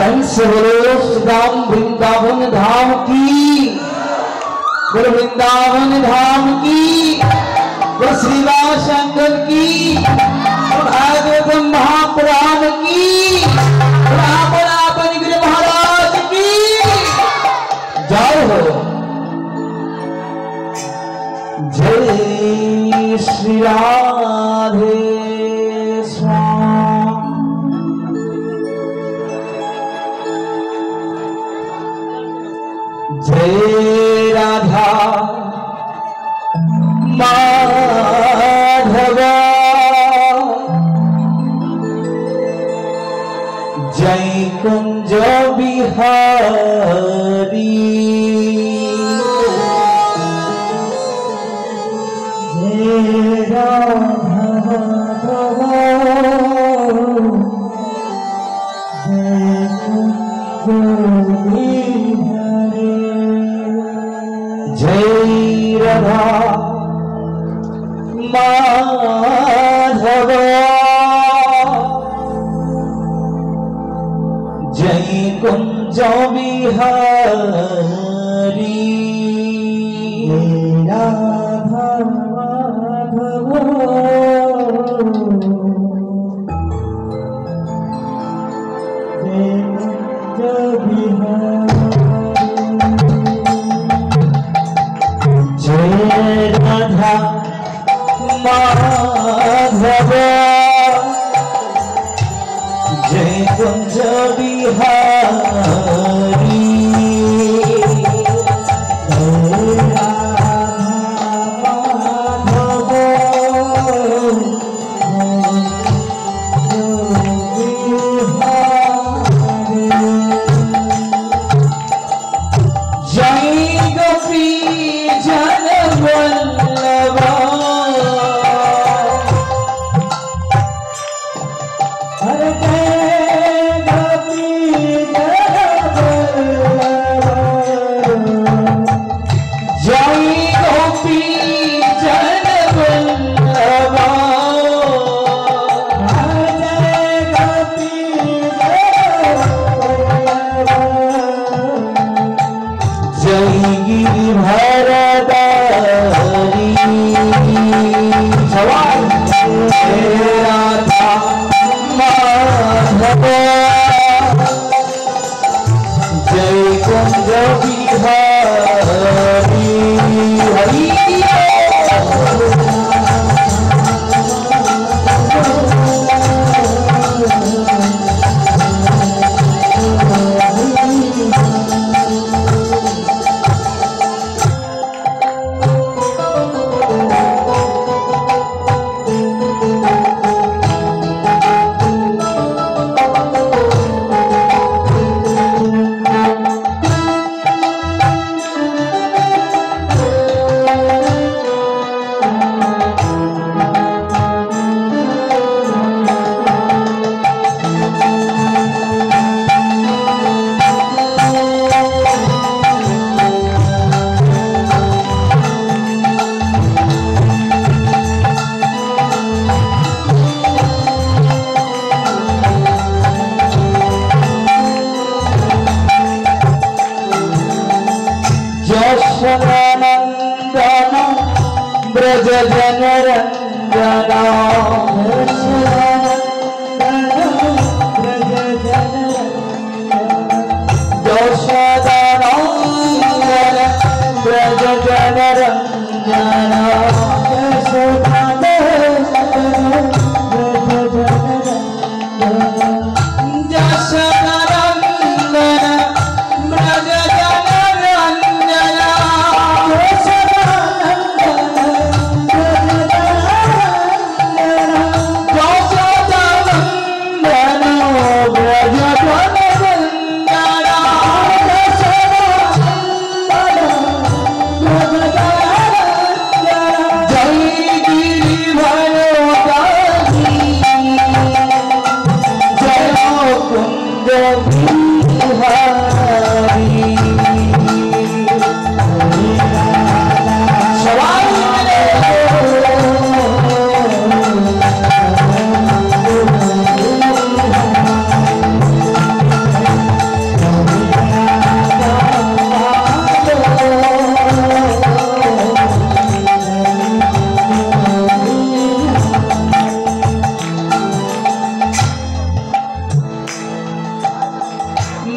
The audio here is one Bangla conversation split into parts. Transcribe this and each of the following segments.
राम वृंदावन धाम की, बोलो वृंदावन धाम की, बोलो श्रीवास शंकर की, भागवत महापुराण की, रावण गिरि महाराज की जय हो। जय श्री राधे स्वामी। जय राधा माधव, जय कुंज बिहारी, जय राधा माधव, जय कुंज बिहारी। जय राधा माधव, जय कुंज बिहारी, राधा माधव, जय कुंज बिहारी। जय राधा माधव, जय कुंज बिहारी, जय राधा माधव, जय गोपी जन वल्लभ, हरे जय गोपी जन वल्लभ, जय गोपी जन वल्लभ, जय गोपी जन वल्लभ, जय गिरिधर धारी। जय राधा माधव, जय कुंज बिहारी, हरि यशोनंदन ब्रज जन रंजना, यशोनंदन ब्रज जन रंजना,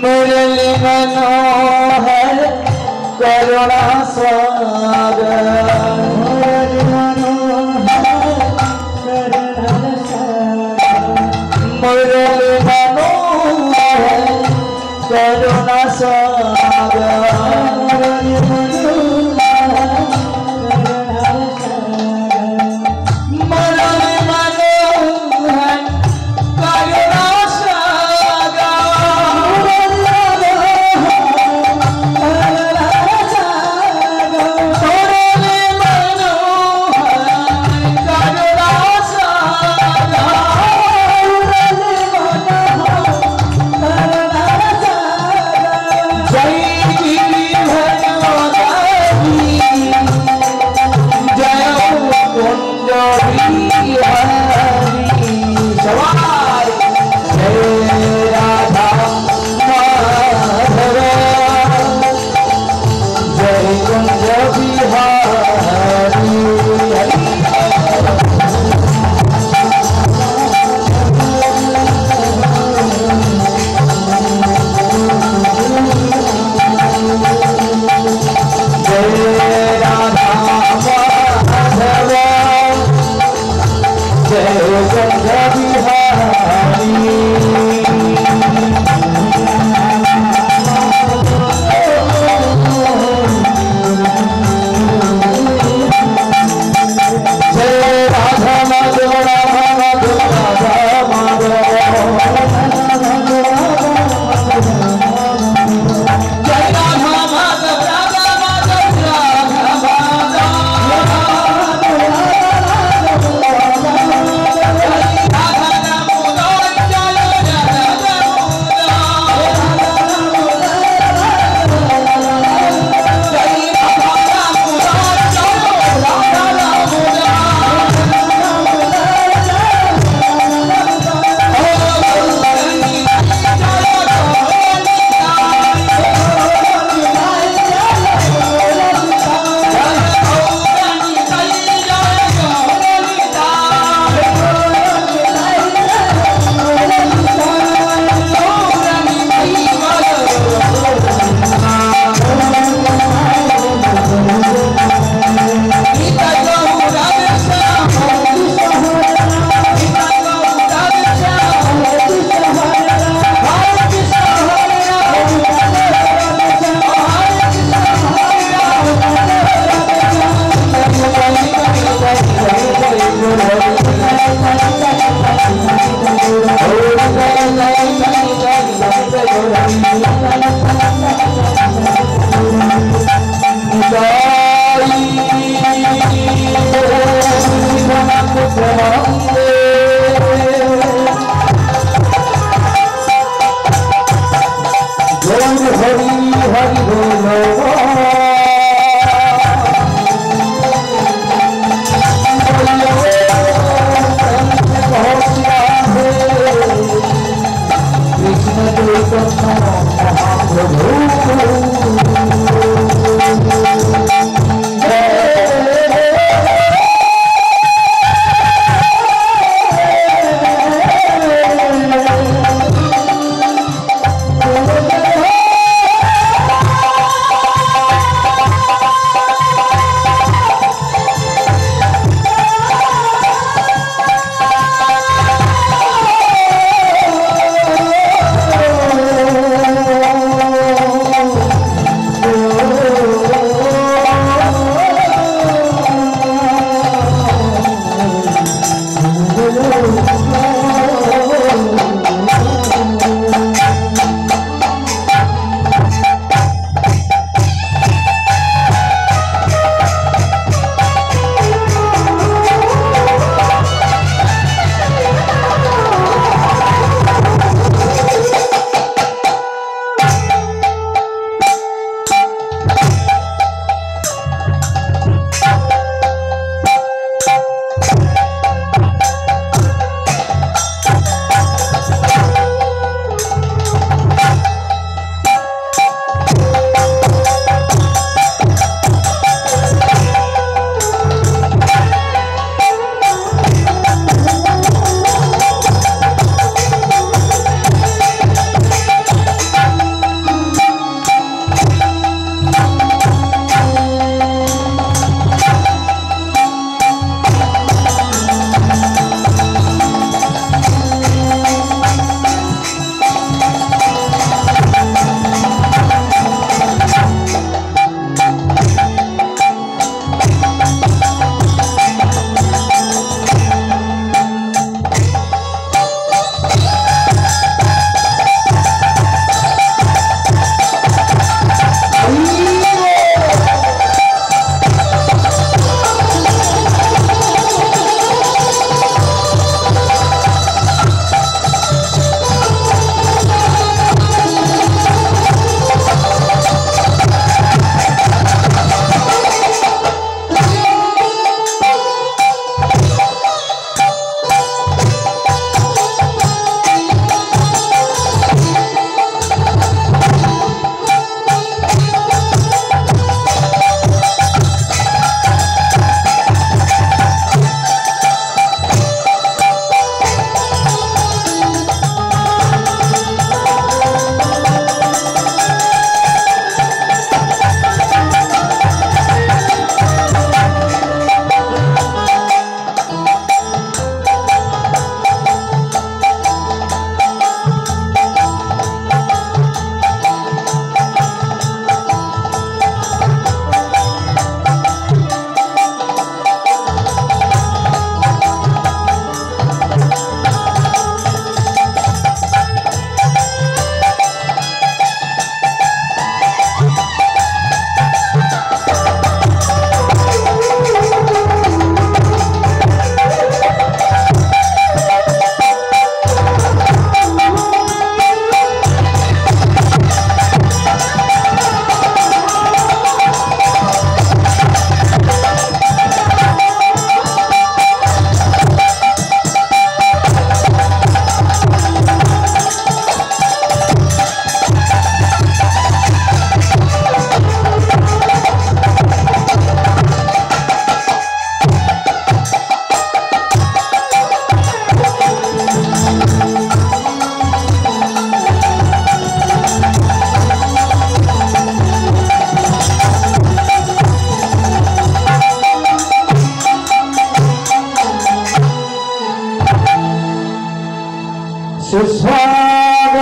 मुरली मनोहर करुणा सागर मुरली मनोहर करुणा सागर मुरली मनोहर करुणा सागर मुरली मनोहर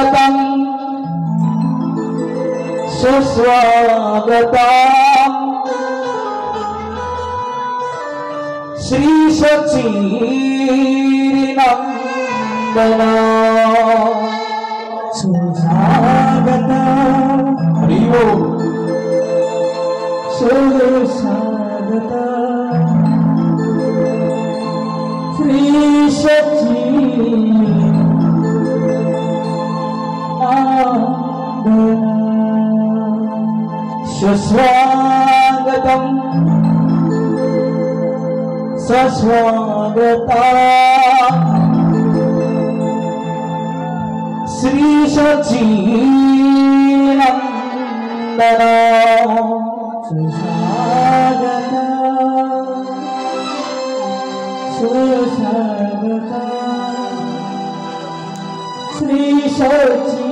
सुस्वागतम् सुस्वागतम् श्री सच्चिदानंदन सुस्वागतम् हरि बोल सुस्वागतम् श्री सच्चिदानंदन सुस्वागतम् सुस्वागतम् श्री सच्चिदानंदन सुस्वागतम् सुस्वागतम् श्री सच्चिदानंदन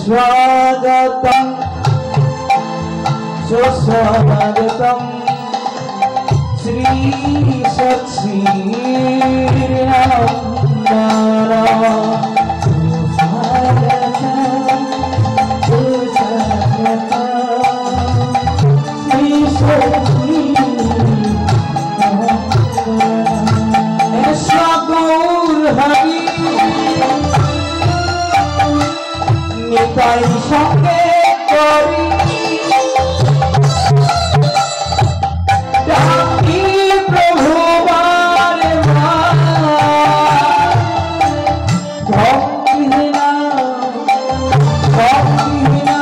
सुस्वागतम् सुस्वागतम् श्री सच्चिदानंदन सुस्वागतम् सुस्वागतम् श्री सच्चिदानंदन गौर हरि निताई संगे करी डाकी प्रभु बारे भक्तिहीना भक्तिहीना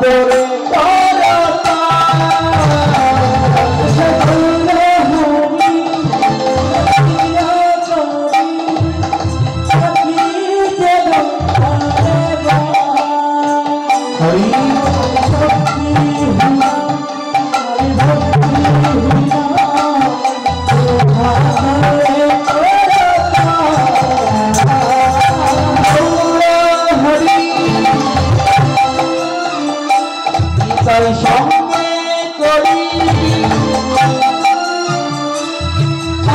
तोरे करता संगे करी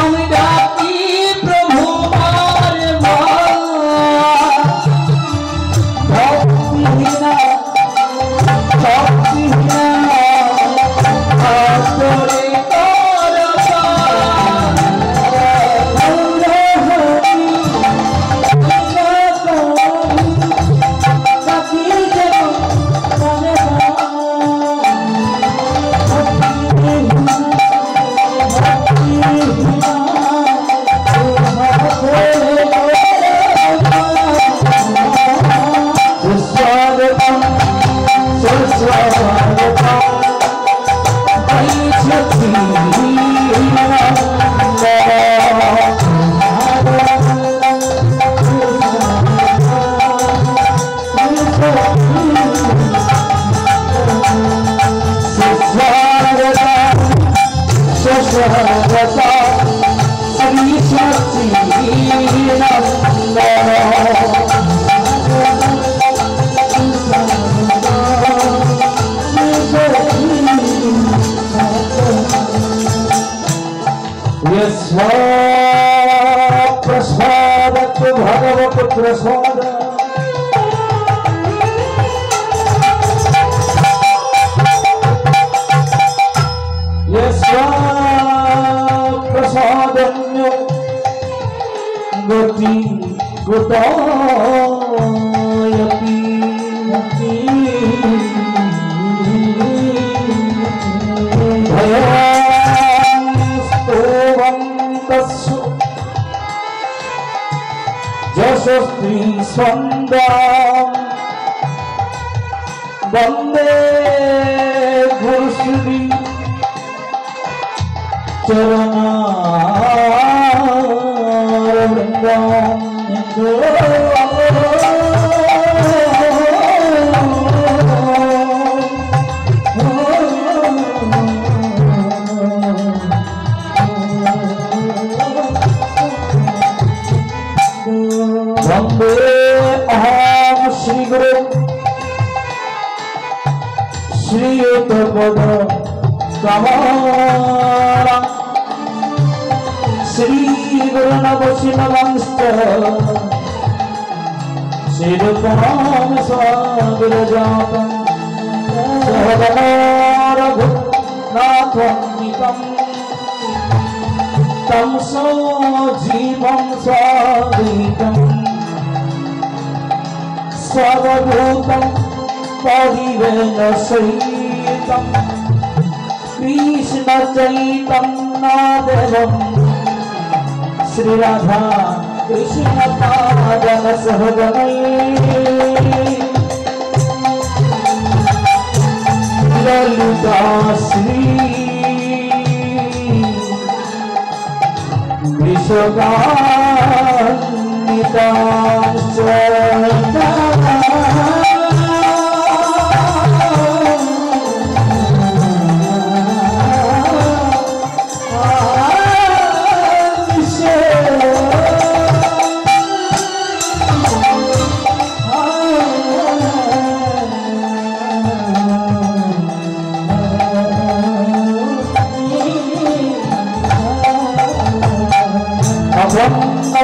আমি ডাকি প্রভু বারে ভক্তিহীনা ভক্তিহীনা তোরে प्रसादत भगवत प्रसाद प्रसादन्य गति गुदायति भयस्तोवन्तस्सु यशस्वी स्वन्दं वन्दे गुरुश्री चरणारविन्दं वन्दे अहं श्रीगुरु श्रीयुतपद कमला श्री गुरुनवैष्णवंश्च श्रीरूपं स्वाविरजातं रघुनाथान्वितं तं सजीवं स्वाद्वैतं सर्वभूतं परिवेन सहितं कृष्ण चैतन्यदेवं श्री राधा कृष्ण पादन सहगमय ललिता श्री विश्वकान्विता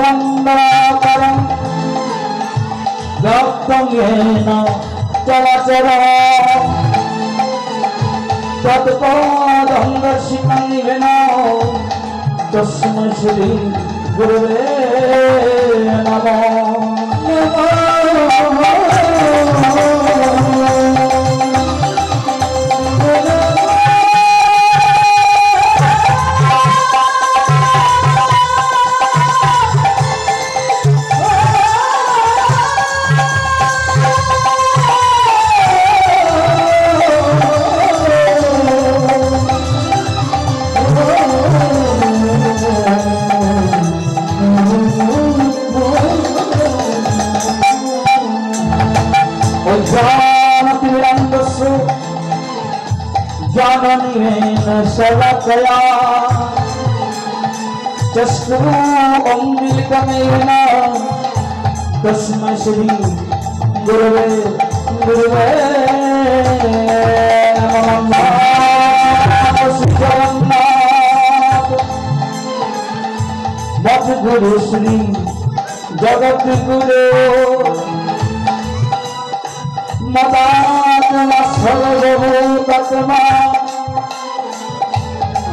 वंदनाकरं व्याप्तं येन चराचरं तत्पादं दर्शितं विना तस्मै श्री गुरुवे नमः। जानन्येन सर्वतया चक्षुरुन्मीलितमेन तस्मै श्री गुरुवे नमः। श्री जगन्नाथ मद्गुरु श्री जगद्गुरु मदात्मा सर्वभूतात्मा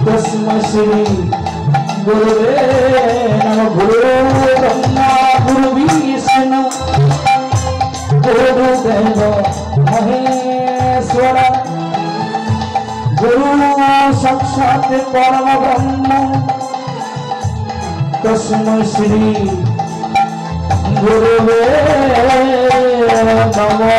तस्मै श्री गुरुवे नमः। गुरु ब्रह्मा गुरु विष्णु गुरुदेव महेश्वर गुरु साक्षात् परम ब्रह्म तस्मै श्री गुरुवे नमः।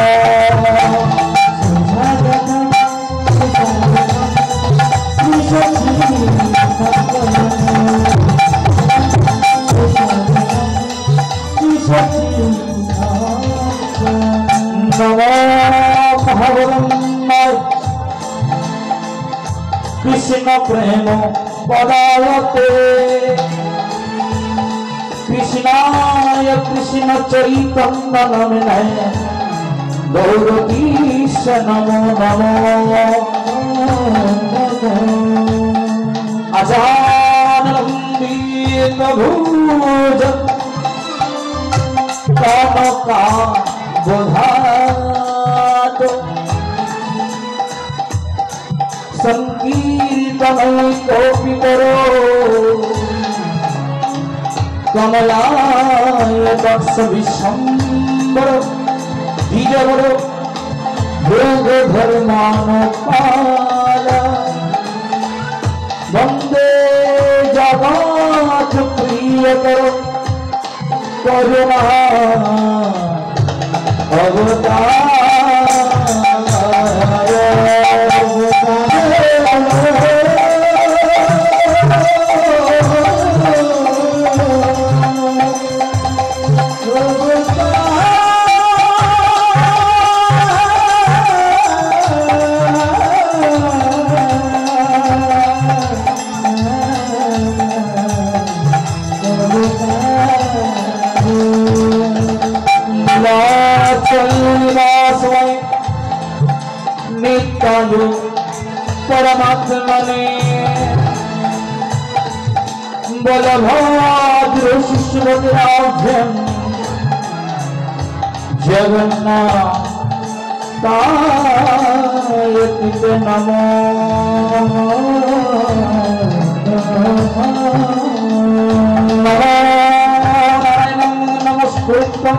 कृष्ण प्रेम पदावते कृष्णाय कृष्ण चैतन्य नामिने गौरतीश नमो नमो। अजानन्दित भुज कनका बोधात संकीर्तनै कोऽपि करो कमलाय दक्ष विश्वम्बर द्विजवर भोग धर्मानुपाल वन्दे जगत् प्रियकर करुणा अवतार। परमात्मा জননী বলভদ্র সুভদ্রাভ্যাম জগন্নাথ নমো নারায়ণং নমস্কৃত্যং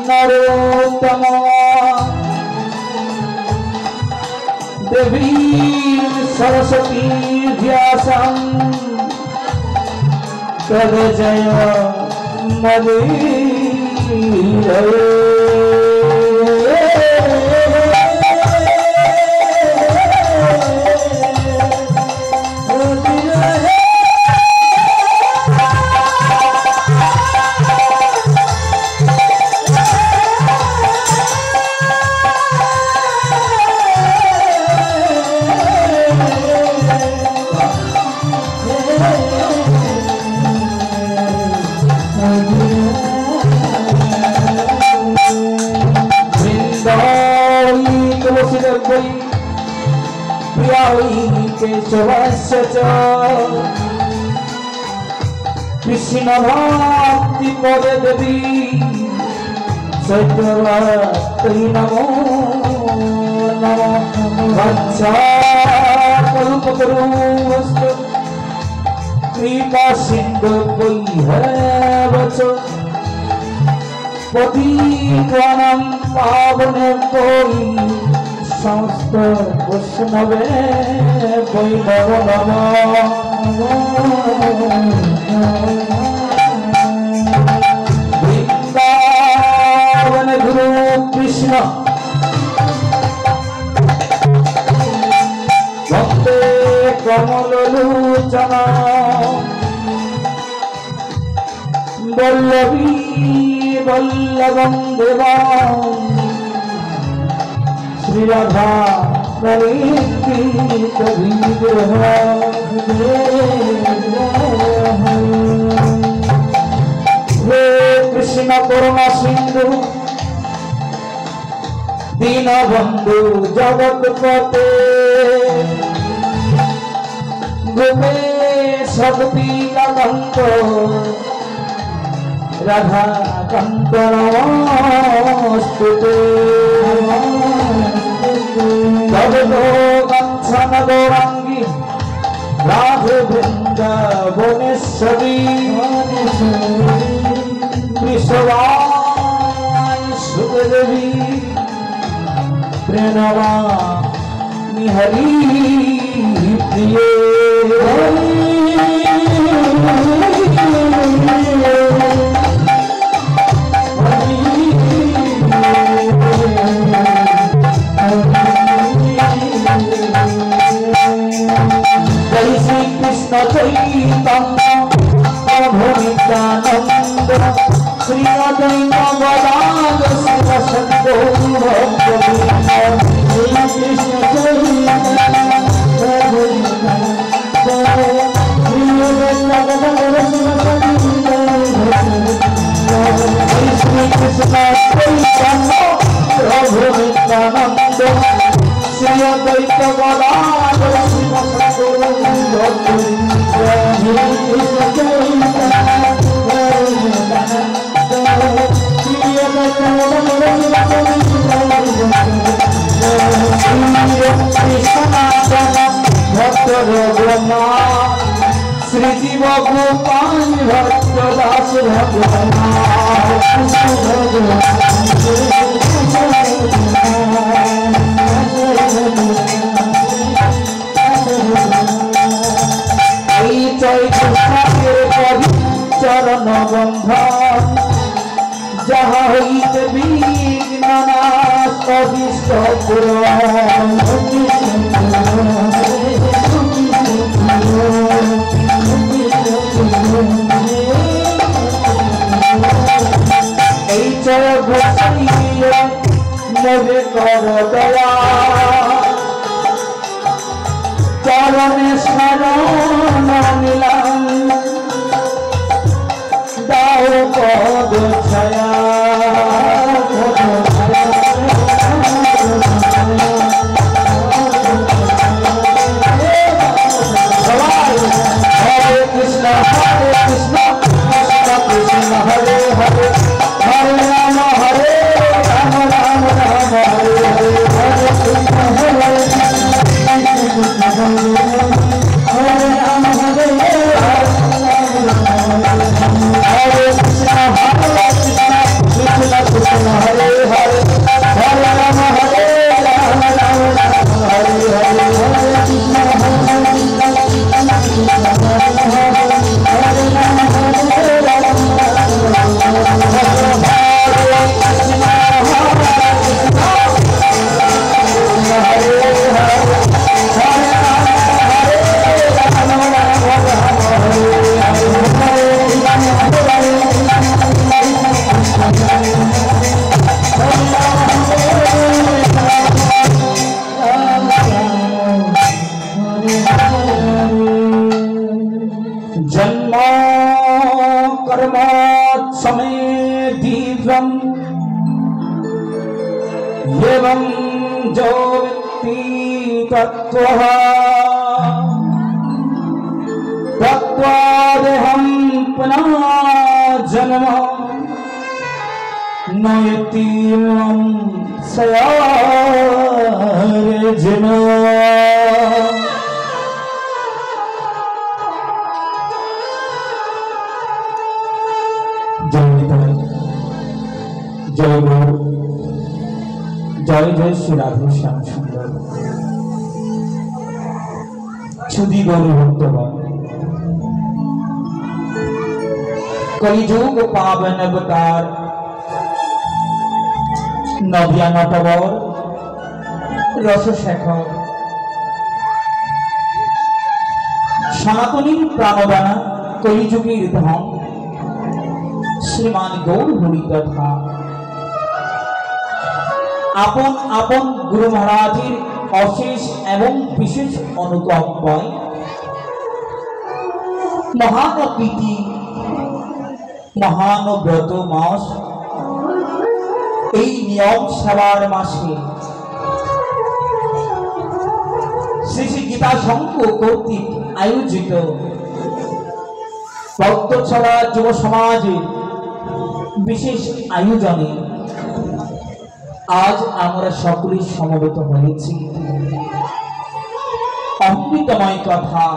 नरोत्तमा देवी सरस्वती व्यासं तदजय मदीरये कृष्ण भक्ति पद देवी सैतरात्रि नमो नमः कल्पतरुस्तु कृपा सिंधु वैभवच पतितानां पावनेभ्यो समस्त वैष्णवे वैभव नमः वृंदावन गुरु कृष्ण वंदे कमललोचन वल्लभी वल्लभं देवां श्री राधा प्रीत विग्रह हे कृष्ण करुणा सिंधु दीनबंधु जगतपते गोपेश गोपीकान्त राधा कांत नमोस्तुते कंचन गौरांगी राधे वृंदावनेश्वरी कृष्णवाय सुखदेवी प्रणवामि हरि प्रिये चैतन्य प्रभु नित्यानंद श्री अद्वैत गदाधर शिवशंभो भक्तवृंद श्री कृष्ण चैतन्य प्रभु नित्यानंद श्री अद्वैत गदाधर श्री कृष्ण चैतन्य प्रभु नित्यानंद श्री अद्वैत गदाधर शिवशंभो श्री जीव गोपाल भक्त दास भगवान चरण बंधन जहाँ हईते विघ्न नाश अभीष्ट पूरण चर गोसाइए मोहे कर दया चरणे शरण मिलन दाओ पद छाया एवं जो व्यक्ति तत्त्वः तत्त्वादेहं पुनः जन्म नयति मां सयार्जुन। जय गुरु जय जय श्री राधे श्याम सुंदर छुदी गौर भक्तगण कलिजुग पावन अवतार नव्या नटवर रसशेखर सनातनी प्राणदाना कलिजुगेर धन श्रीमान गौर हरि तथा आपन आपन गुरु महाराजेर अशेष एवं विशेष अनुकंपाय महान तिथि महान व्रत मास नियम सेवार मासे श्री श्री गीता संघ कर्तृक आयोजित भक्तछला युव समाज विशेष आयोजने आज आमरा सकले समवेत हয়েছি अमृतमय कथा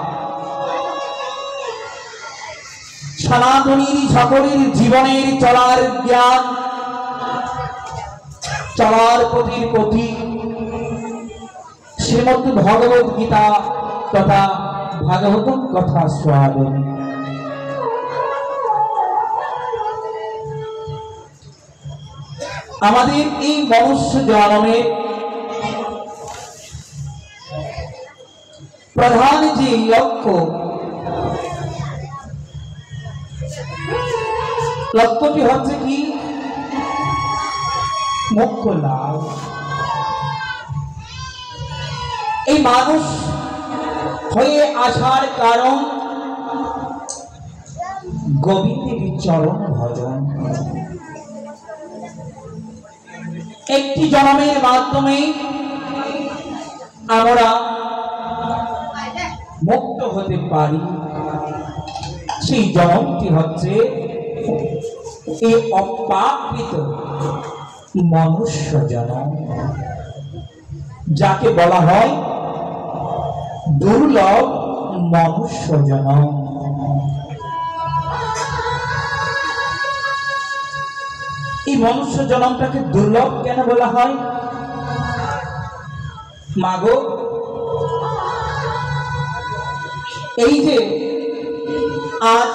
सनातनीर सकलेर जीवनेर चलार ज्ञान चलार पथिर पथि श्रीमद् भगवत गीता तथा भागवतम कथा स्वादन। আমাদের এই মনুষ্য জন্মের প্রধান যে লক্ষ্যটি হচ্ছে কি মোক্ষ লাভ। এই মানুষ হয়ে আসার কারণ গোবিন্দের চরণ ভজন। একটি জন্মের মাধ্যমে আমরা মুক্ত হতে পারি, সেই জন্মটি হচ্ছে এই অপ্রাকৃত মনুষ্য জন্ম, যাকে বলা হয় দুর্লভ মনুষ্য জন্ম। এই মনুষ্য জন্মটাকে দুর্লভ কেন বলা হয়? মাগো, এই যে আজ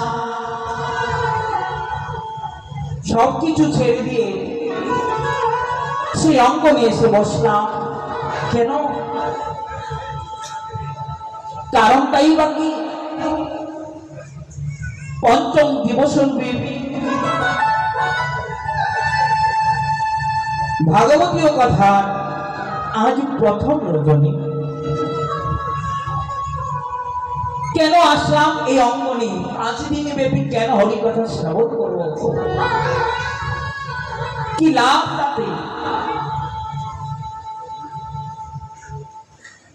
সবকিছু ছেড়ে দিয়ে সেই অঙ্গনে এসে বসলাম কেন? কারণটাই বা কি? পঞ্চম দিবসন দেবী ভাগবতীয় কথা আজ প্রথম রজনী কেন আসলাম এই অঙ্গনে? 5 দিন ব্যাপী কেন হরি কথা শ্রবণ করবো? কি লাভ তাতে?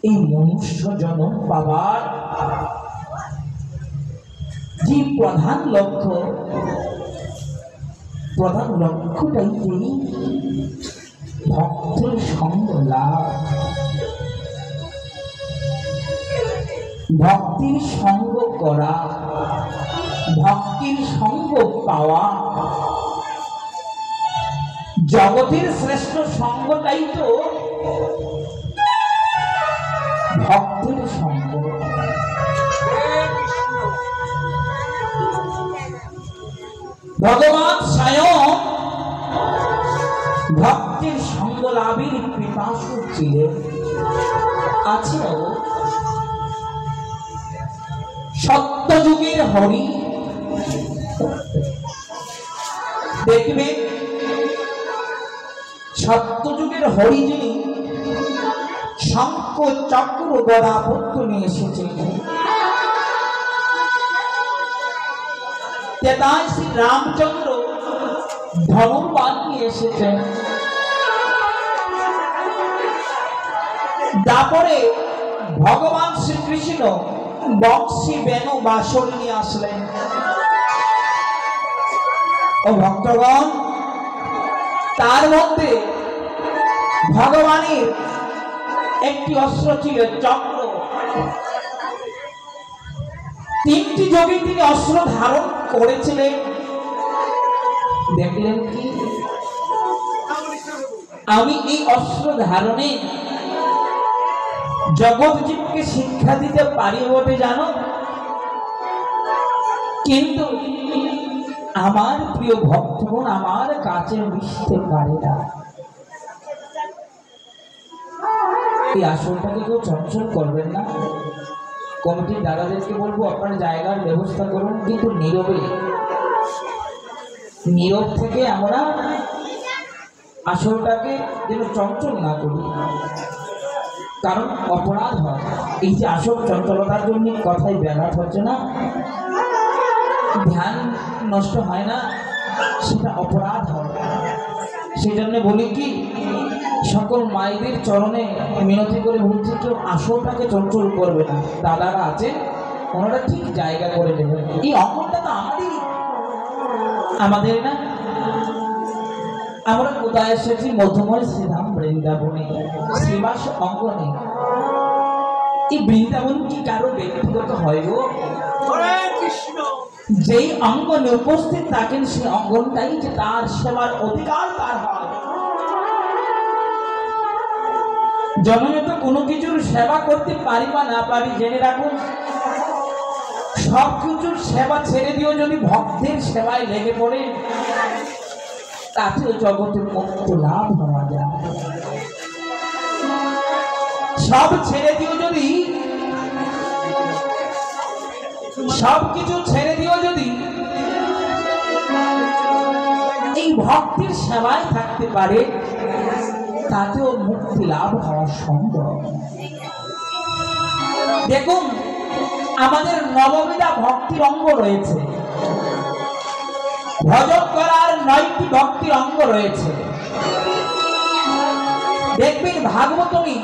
এই মনুষ্য জন্ম পাবার যে প্রধান লক্ষ্যটাই কি? ভক্তের সঙ্গ লাভ, ভক্তির সঙ্গ করা, ভক্তির সঙ্গ পাওয়া। জগতের শ্রেষ্ঠ সঙ্গটাই তো ভক্তের সঙ্গ। ভগবান স্বয়ং ভক্তের সঙ্গ লাভের পিপাসু ছিলেন, আছে। সত্যযুগের হরি দেখবে, সত্যযুগের হরি যিনি শঙ্খ চক্র গদা পদ্ম নিয়ে এসেছেন, তাই শ্রী রামচন্দ্র ধনুর্বাণ নিয়ে এসেছেন। তারপরে ভগবান শ্রীকৃষ্ণ বংশী বেনু বাঁশরি নিয়ে আসলেন। ও ভক্তগণ, তার মধ্যে ভগবানের একটি অস্ত্র ছিল চক্র। তিনটি যোগে তিনি অস্ত্র ধারণ করেছিলেন। দেখলেন কি আমি এই অস্ত্র ধারণে জগৎ জীবকে শিক্ষা দিতে পারি বটে জানো, কিন্তু আমার প্রিয় ভক্তগণ আমার কাছে মিশতে পারে না। এই আসনটাকে কেউ চঞ্চল করবেন না। কমিটির দাদাদেরকে বলবো আপনার জায়গার ব্যবস্থা করুন, কিন্তু নীরব থেকে আমরা আসনটাকে যেন চঞ্চল না করি, কারণ অপরাধ হয়। এই যে আসন চঞ্চলতার জন্য কথাই ব্যাঘাত হচ্ছে না, ধ্যান নষ্ট হয় না, সেটা অপরাধ হয়। সেই জন্য বলি কি, সকল মায়েদের চরণে মিনতি করে বলছি, কেউ আসনটাকে চঞ্চল করবে না। দাদারা আছে ওনারা ঠিক জায়গা করে নেবেন। এই অঙ্গনটা তো আমাদের না। আমরা কোথায় এসেছি? মধ্যময় শ্রীধাম বৃন্দাবনে, শ্রীবাস অঙ্গনে। এই বৃন্দাবন কি কারো ব্যক্তিগত হয় গো? যেই অঙ্গনে উপস্থিত থাকেন সেই অঙ্গনটাই যে তার সেবার অধিকার তার হয়। জন্মে তো কোনো কিছুর সেবা করতে পারি বা না পারি, জেনে রাখুন সব কিছুর সেবা ছেড়ে দিয়েও যদি ভক্তের সেবায় লেগে পড়ে, তাতেও জগতে মুক্ত লাভ হওয়া যায়। সব ছেড়ে দিয়েও যদি, সব কিছু ছেড়ে দিয়েও যদি এই ভক্তির সেবায় থাকতে পারে, তাতেও মুক্তি লাভ হওয়া সম্ভব। দেখুন আমাদের নববিধা ভক্তির অঙ্গ রয়েছে, ভজন করার 9টি ভক্তির অঙ্গ রয়েছে। দেখবেন ভাগবতী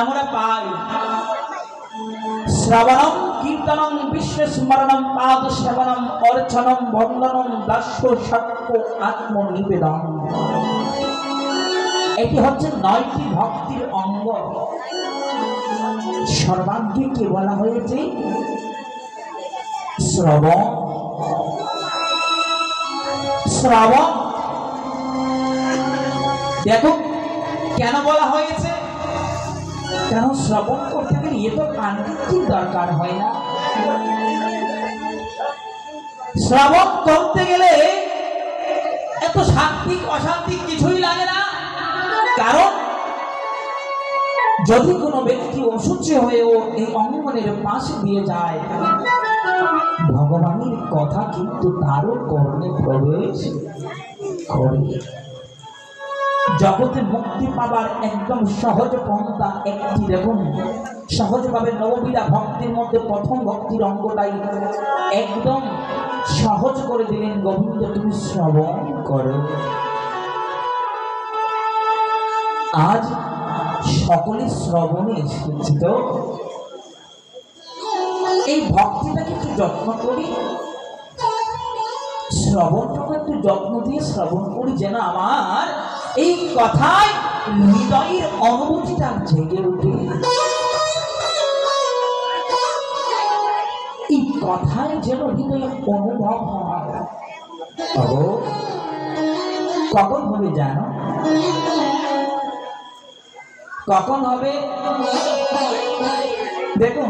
আমরা পাই শ্রবণম কীর্তনম বিশ্বস্মরণম পাদ সেবনম অর্চনম বন্দনম দাস্য সত্য আত্মনিবেদন। এটি হচ্ছে 9টি ভক্তির অঙ্গ। সর্বাঙ্গে কি বলা হয়েছে? শ্রবণ। শ্রবণ দেখো কেন বলা হয়েছে? কারণ শ্রবণ করতে গেলে এ তো কান্তির দরকার হয় না। শ্রবণ করতে গেলে এত শান্তি অশান্তি কিছুই লাগে না। কারণ যদি কোনো ব্যক্তি অসুস্থ হয়েও এই অঙ্গনের পাশ দিয়ে যায়, ভগবানের কথা কিন্তু তারও কর্ণে প্রবেশ করে। জগতে মুক্তি পাবার একদম সহজ পন্থা একটি। দেখুন সহজভাবে নববিধা ভক্তির মধ্যে প্রথম ভক্তির অঙ্গটাই একদম সহজ করে দিলেন। গোবিন্দ তুমি শ্রবণ করো। আজ সকলে শ্রবণে এসেছি, তো এই ভক্তিটাকে একটু যত্ন করি, শ্রবণটাকে একটু যত্ন দিয়ে শ্রবণ করি, যেন আমার এই কথায় হৃদয়ের অনুভূতিটা জেগে ওঠে। এই কথায় যেন হৃদয়ে অনুভব হয়। কখন হবে জানো? কখন হবে? দেখুন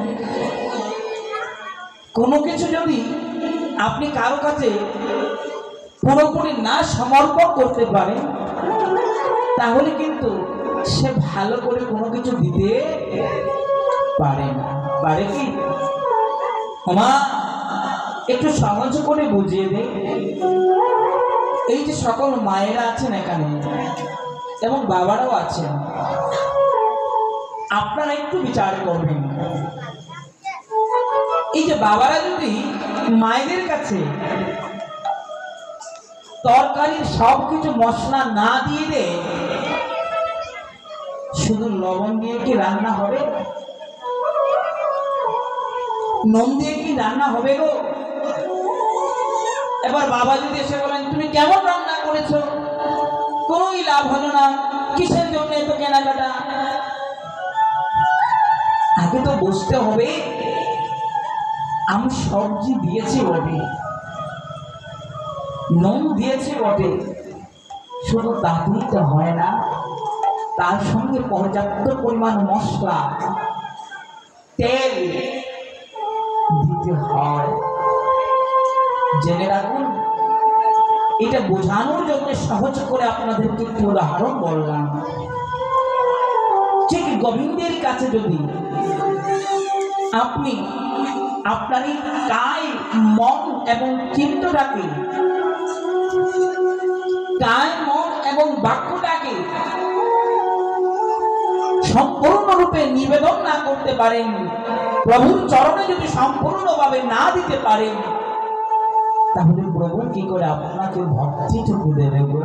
কোনো কিছু যদি আপনি কারো কাছে পুরোপুরি না সমর্পণ করতে পারেন, তাহলে কিন্তু সে ভালো করে কোনো কিছু দিতে পারে না। পারে কি? মা একটু সহজ করে বুঝিয়ে দে। এই যে সকল মায়েরা আছেন এখানে এবং বাবারাও আছেন, আপনারা একটু বিচার করবেন। এই যে বাবারা যদি মায়েদের কাছে তরকারির সবকিছু মশলা না দিয়ে দেয়, শুধু লবণ দিয়ে কি রান্না হবে? নুন দিয়ে কি রান্না হবে গো? এবার বাবা যদি এসে বলেন তুমি কেমন রান্না করেছো, কোনোই লাভ হলো না, কিসের জন্য এত কেনাকাটা? আগে তো বুঝতে হবে আমি সবজি দিয়েছি বটে, নুন দিয়েছি বটে, শুধু তাতেই তো হয় না, তার সঙ্গে পর্যাপ্ত পরিমাণ মশলা তেল দিতে হয়। জেনে রাখুন, এটা বোঝানোর জন্য সহজ করে আপনাদেরকে একটি উদাহরণ বললাম। ঠিক গোবিন্দের কাছে যদি আপনি আপনার কায় মন এবং চিত্তটাকে, কায় মন এবং বাক্যটাকে সম্পূর্ণরূপে নিবেদন না করতে পারেন, প্রভুর চরণে যদি সম্পূর্ণভাবে না দিতে পারেন, তাহলে প্রভু কি করে আপনাকে ভক্তিটুকু দেবে গো?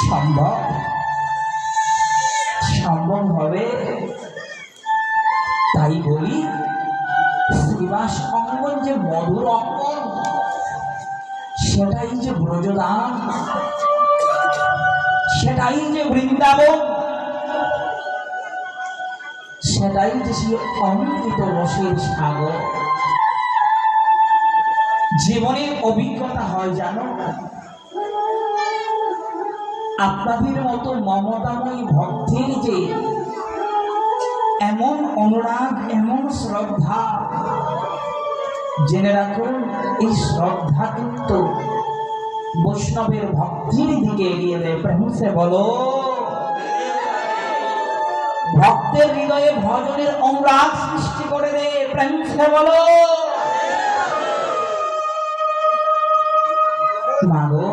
সম্ভব সম্ভব হবে? তাই বলি শ্রীবাস অঙ্গন যে মধুর অঙ্গন, সেটাই যে ব্রজধাম, সেটাই যে বৃন্দাবন, সেটাই যে সেই অমৃত রসের সাগর। জীবনের অভিজ্ঞতা হয় জানো, আপনাদের মতো মমতাময়ী ভক্তের যে এমন অনুরাগ, এমন শ্রদ্ধা, জেনে রাখুন এই শ্রদ্ধা কিন্তু বৈষ্ণবের ভক্তির দিকে এগিয়ে দেয়। প্রেমসে বলো, ভক্তের হৃদয়ে ভজনের অনুরাগ সৃষ্টি করে দেয়। প্রেমসে বলো মাগো,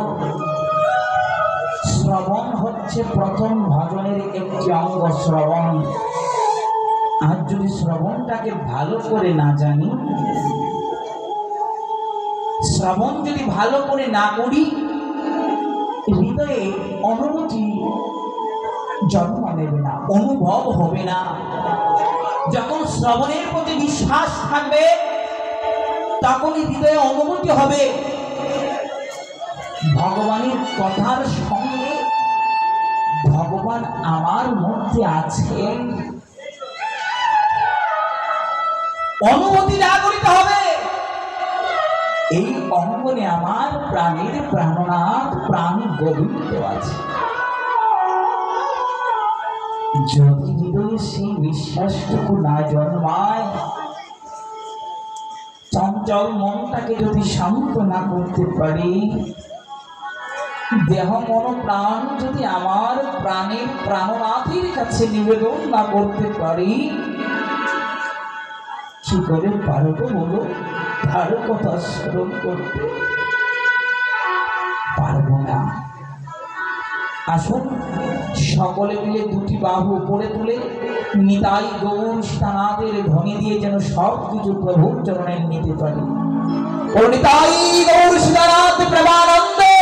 শ্রবণ হচ্ছে প্রথম ভজনের একটি অঙ্গ, শ্রবণ। আর যদি শ্রবণটাকে ভালো করে না জানি, শ্রবণ যদি ভালো করে না করি, হৃদয়ে অনুভূতি জন্ম নেবে না, অনুভব হবে না। যখন শ্রবণের প্রতি বিশ্বাস থাকবে, তখনই হৃদয়ে অনুভূতি হবে ভগবানের কথার সঙ্গে ভগবান আমার মধ্যে আছেন। অনুভূতি জাগরিত হবে, এই অঙ্গনে আমার প্রাণের প্রাণনাথ প্রাণ গোবিন্দ আছে। যদি হৃদয়ে সেই বিশ্বাসটুকু না জন্মায়, চঞ্চল মনটাকে যদি শান্ত না করতে পারি, দেহ মন প্রাণ যদি আমার প্রাণের প্রাণনাথের কাছে নিবেদন না করতে পারি, কি করে পারবো বলো তার কথা স্মরণ করতে? পারবো না। আসুন সকলে মিলে দুটি বাহু উপরে তুলে নিতাই গৌর সীতানাথের ধ্বনি দিয়ে যেন সব কিছু প্রভুর চরণে নিতে পারি। ও নিতাই গৌর সীতানাথ প্রেমানন্দে,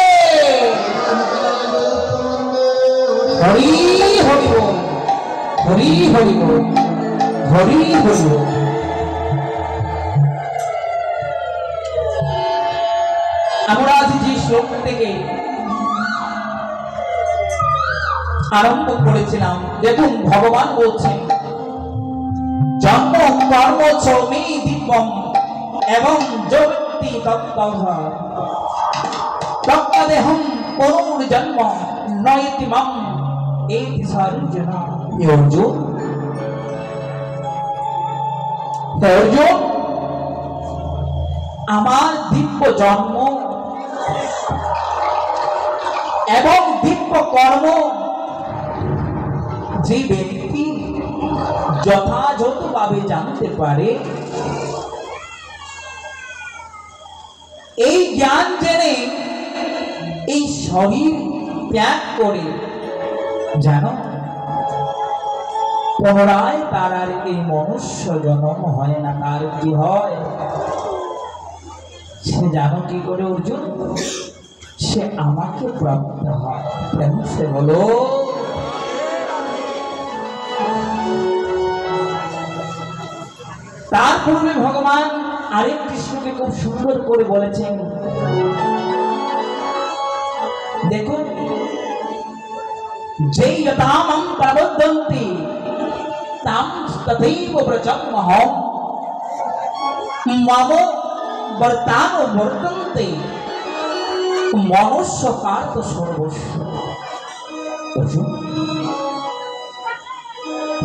হরি হরি বল, হরি হরি বল, হরি হরি বল। আমরা আজ যে শ্লোক থেকে আরম্ভ করেছিলাম, দেখুন ভগবান বলছেন জন্ম কর্ম চৌমি দীপম এবং যোগতি তত্ত্বদেহম পুনর্জন্ম নয়তি মাম এতি সর্বজন। অর্জুন, অর্জুন, আমার দিব্য জন্ম এবং দিব্য কর্ম যে ব্যক্তি যথাযথভাবে জানতে পারে, এই জ্ঞান জেনে এই শরীর ত্যাগ করে, জানো পুনরায় তার আর এই মনুষ্য জন্ম হয় না। তার কি হয় সে জানো কি করে অর্জুন? সে আমাকে প্রাপ্ত হয়। প্রেম সে বলো। তার পূর্বে ভগবান আরেক কৃষ্ণকে খুব সুন্দর করে বলেছেন, দেখুন, যেই যথামং প্রবদন্তি তাম তথৈব ব্রজমহম মম বর্তান বর্তন্তে মনুষ্য পার্থ সর্বস্ব।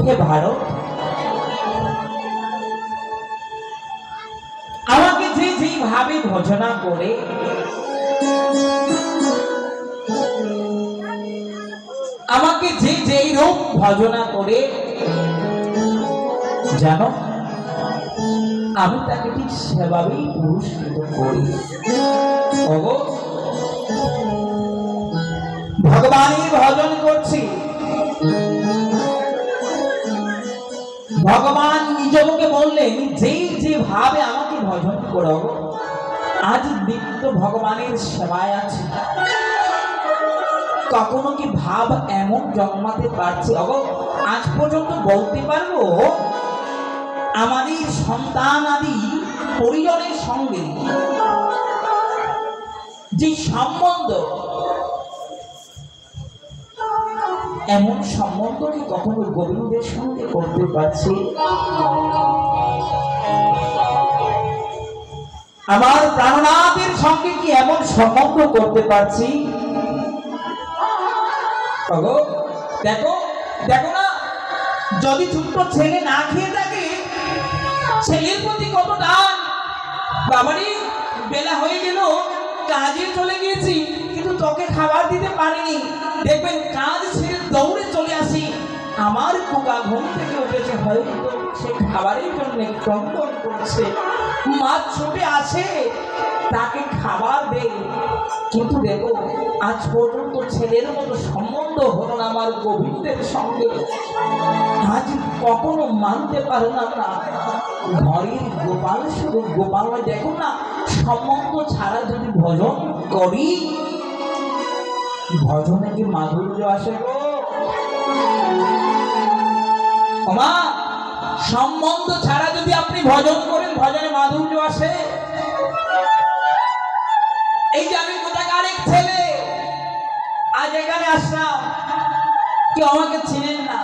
হে ভারত, আমাকে যে যেভাবে ভজনা করে, আমাকে যে যেই রূপ ভজনা করে, জানো আমি তাকে ঠিক সেভাবেই পুরস্কৃত করি। ভগবানের ভজন করছি, ভগবান নিজকে বললেন যেই যেভাবে আমাকে ভজন করো, আজ নিত্য ভগবানের সেবায় আছে। কখনো কি ভাব এমন জন্মাতে পারছে? আজ পর্যন্ত বলতে পারবো আমাদের সন্তান আদি পরিজনের সঙ্গে যে সম্বন্ধ, এমন সম্বন্ধ কি কখনো গোবিন্দের সঙ্গে করতে পারছি? আমার প্রাণনাথের সঙ্গে কি এমন সম্বন্ধ করতে পারছি? দেখো দেখো না, যদি ছোট্ট ছেলে না খেয়ে থাকে, ছেলের প্রতি কত টান। বাবারি বেলা হয়ে গেল, কাজে চলে গিয়েছি, কিন্তু তোকে খাবার দিতে পারিনি। দেখবেন কাজ ছেড়ে দৌড়ে চলে আসি, আমার পোকা ঘুম থেকে উঠেছে, হয়তো সে খাবারের জন্য ক্রন্দন করছে। মা ছুটে আসে, তাকে খাবার দে। কিন্তু দেখো, আজ পর্যন্ত ছেলের মতো সম্বন্ধ হলো না আমার গোবিন্দের সঙ্গে। আজ কখনো মানতে পারলাম না, ঘরের গোপাল শুধু গোপাল। দেখো না, সম্বন্ধ ছাড়া যদি ভজন করি, ভজনে কি মাধুর্য আসে গো? মা, সম্বন্ধ ছাড়া যদি আপনি ভজন করেন, ভজনে মাধুর্য আসে? এই যে আমি কোথাকার এক ছেলে, আজ এখানে আসলাম, কেউ আমাকে চিনেন না।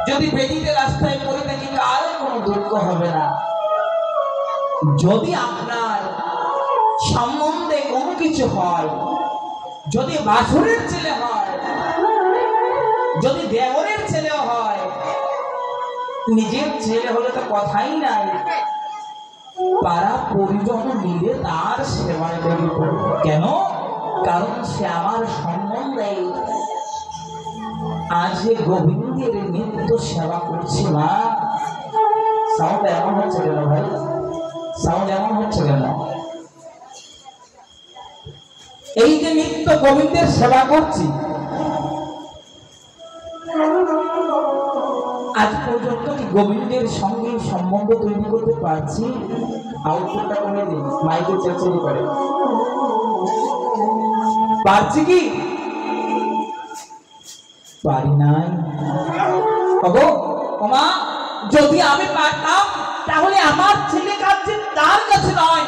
যদি বেদিতে রাস্তায় পড়ে থাকি, কারো কোনো দুঃখ হবে না। যদি আপনার সম্বন্ধে কোনো কিছু হয়, যদি বাসুরের ছেলে হয়, যদি দেওরের ছেলে হয়, নিজের ছেলে হলে তো কথাই নাই, পাড়া পরিজন মিলে তার সেবায় তৈরি করব। কেন? কারণ সে আমার সম্বন্ধে আজ গোবিন্দের নিত্য সেবা করছি। মা, সাউন্ড এমন হচ্ছে কেন ভাই? সাউন্ড এমন হচ্ছে কেন? এই যে নিত্য গোবিন্দের সেবা করছি, আজ পর্যন্ত কি গোবিন্দের সঙ্গে সম্বন্ধ তৈরি করতে পারছি? আউটপুটটা কমে দিন, মাইকে চেঁচিয়ে করে পারছি কি? পারি নাই। ওমা, যদি আমি পারতাম, তাহলে আমার ছেলে কাছে, তার কাছে নয়,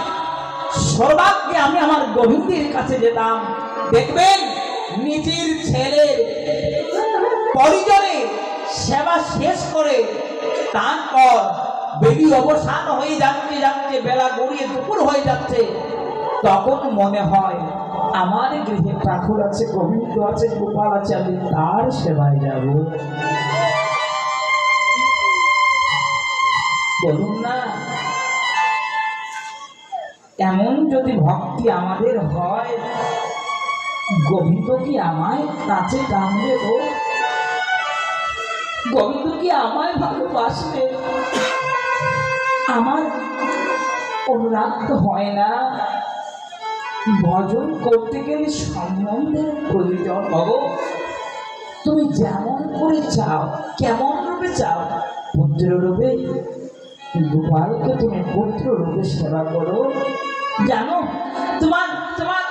সর্বাগ্যে আমি আমার গোবিন্দের কাছে যেতাম। দেখবেন নিজের ছেলের পরিজনে সেবা শেষ করে তারপর বেদি অবসান হয়ে যাচ্ছে যাচ্ছে, বেলা গড়িয়ে দুপুর হয়ে যাচ্ছে, তখন মনে হয় আমার গৃহে ঠাকুর আছে, গোবিন্দ আছে, গোপাল আছে, আমি তার সেবায় যাব। বলুন না, এমন যদি ভক্তি আমাদের হয়, গোবিন্দ কি আমায় কাছে টানবে গো? গোবিন্দ কি আমায় ভালোবাসবে? আমার অনুরাগ হয় না। ভজন করতে গেলে সম্বন্ধের প্রয়োজন। হবো তুমি যেমন করে চাও, কেমন রূপে চাও, পুত্র রূপে গোপালকে তুমি পুত্র রূপে সেবা করো। জানো, তোমার তোমার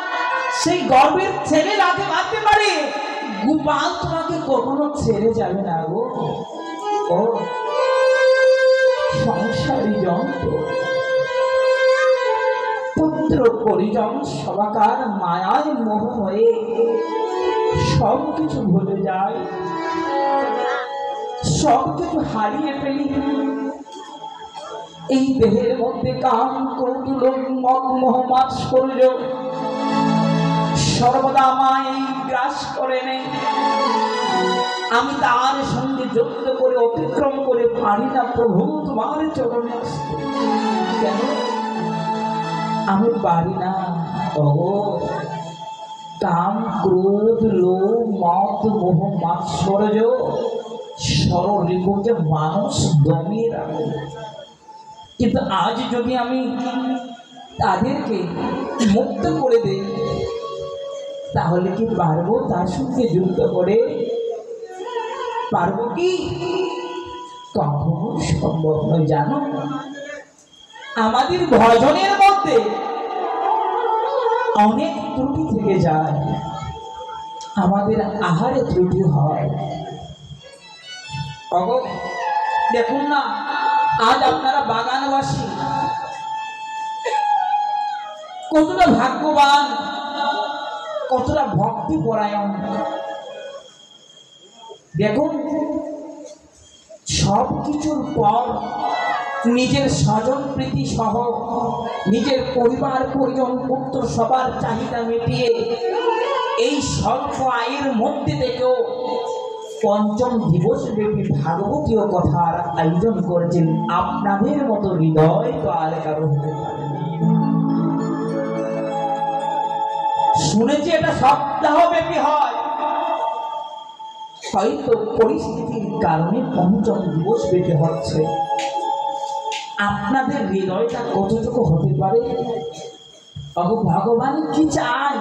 সেই গর্বের ছেলে রাতে মারতে পারে, গোপাল তোমাকে কখনো ছেড়ে যাবে না গো। ও সংসারী যন্ত্র, পুত্র পরিজন সবাকার মায়ায় মোহ হয়ে সব কিছু ভুলে যায়, সব কিছু হারিয়ে ফেলি। এই দেহের মধ্যে কাম কৌতুল মদ মোহ মাৎসর্য সর্বদা আমায় গ্রাস করে নেই। আমি তার সঙ্গে যুদ্ধ করে অতিক্রম করে পারি না প্রভু তোমার চরণে আসতে। কেন আমি পারি না? ওগো কাম ক্রোধ লোভ মদ মোহ মাৎসর্য সররিপুকে মানুষ দমিয়ে রাখে, কিন্তু আজ যদি আমি তাদেরকে মুক্ত করে দেই তাহলে কি পারবো তার সঙ্গে যুদ্ধ করে? পারবো কি? কখনো সম্ভব নয়। জানো, আমাদের ভজনের মধ্যে অনেক ত্রুটি থেকে যায়, আমাদের আহারে ত্রুটি হয়। দেখুন না, আজ আপনারা বাগানবাসী কতটা ভাগ্যবান, কতটা ভক্তি পরায়ণ। দেখুন, সব কিছুর পর নিজের স্বজন প্রীতি সহ নিজের পরিবার পরিজন পুত্র সবার চাহিদা মিটিয়ে এই স্বল্প আয়ের মধ্যে থেকেও পঞ্চম দিবস ব্যাপী ভাগবতীয় কথার আয়োজন করেছেন। আপনাদের মতো হৃদয় তো আর কারো হতে পারে না। শুনেছি এটা সপ্তাহব্যাপী হয়, হয়তো পরিস্থিতির কারণে পঞ্চম দিবস ব্যাপী হচ্ছে। আপনাদের হৃদয়টা কতটুকু হতে পারে? ভগবান কি চায়?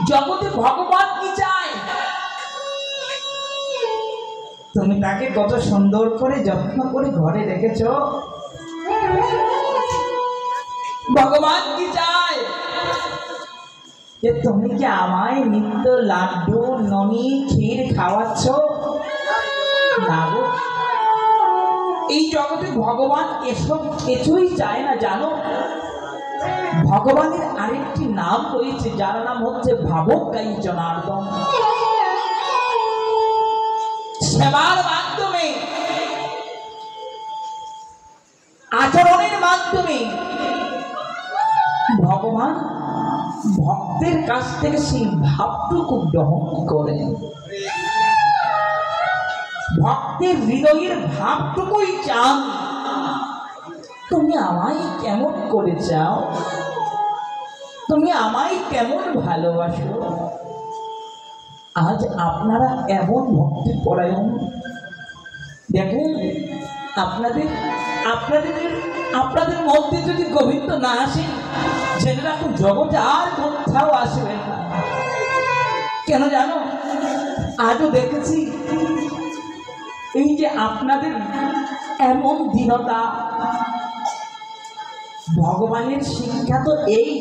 জগতে ভগবান কি চায়? তুমি তাকে কত সুন্দর করে যত্ন করে ঘরে রেখেছ। ভগবান কি চায়? যে তুমি কি আমায় নিত্য লাড্ডু ননি ক্ষীর খাওয়াচ্ছ? না গো, এই জগতে ভগবান এসব কিছুই চায় না। জানো, ভগবানের আরেকটি নাম রয়েছে, যার নাম হচ্ছে ভাবকাই জনার্দন। সেবার মাধ্যমে, আচরণের মাধ্যমে ভগবান ভক্তের কাছ থেকে সেই ভাবটুকু গ্রহণ করেন। ভক্তের হৃদয়ের ভাবটুকুই চান। তুমি আমায় কেমন করে চাও? তুমি আমায় কেমন ভালোবাসো? আজ আপনারা এমন ভক্তি পরায়ণ। দেখুন, আপনাদের আপনাদের আপনাদের মধ্যে যদি গোবিন্দ না আসেন, জেনে রাখুন জগতে আর কোথাও আসবে না। কেন জানো? আজও দেখেছি এই যে আপনাদের এমন দীনতা, ভগবানের শিক্ষা তো এই।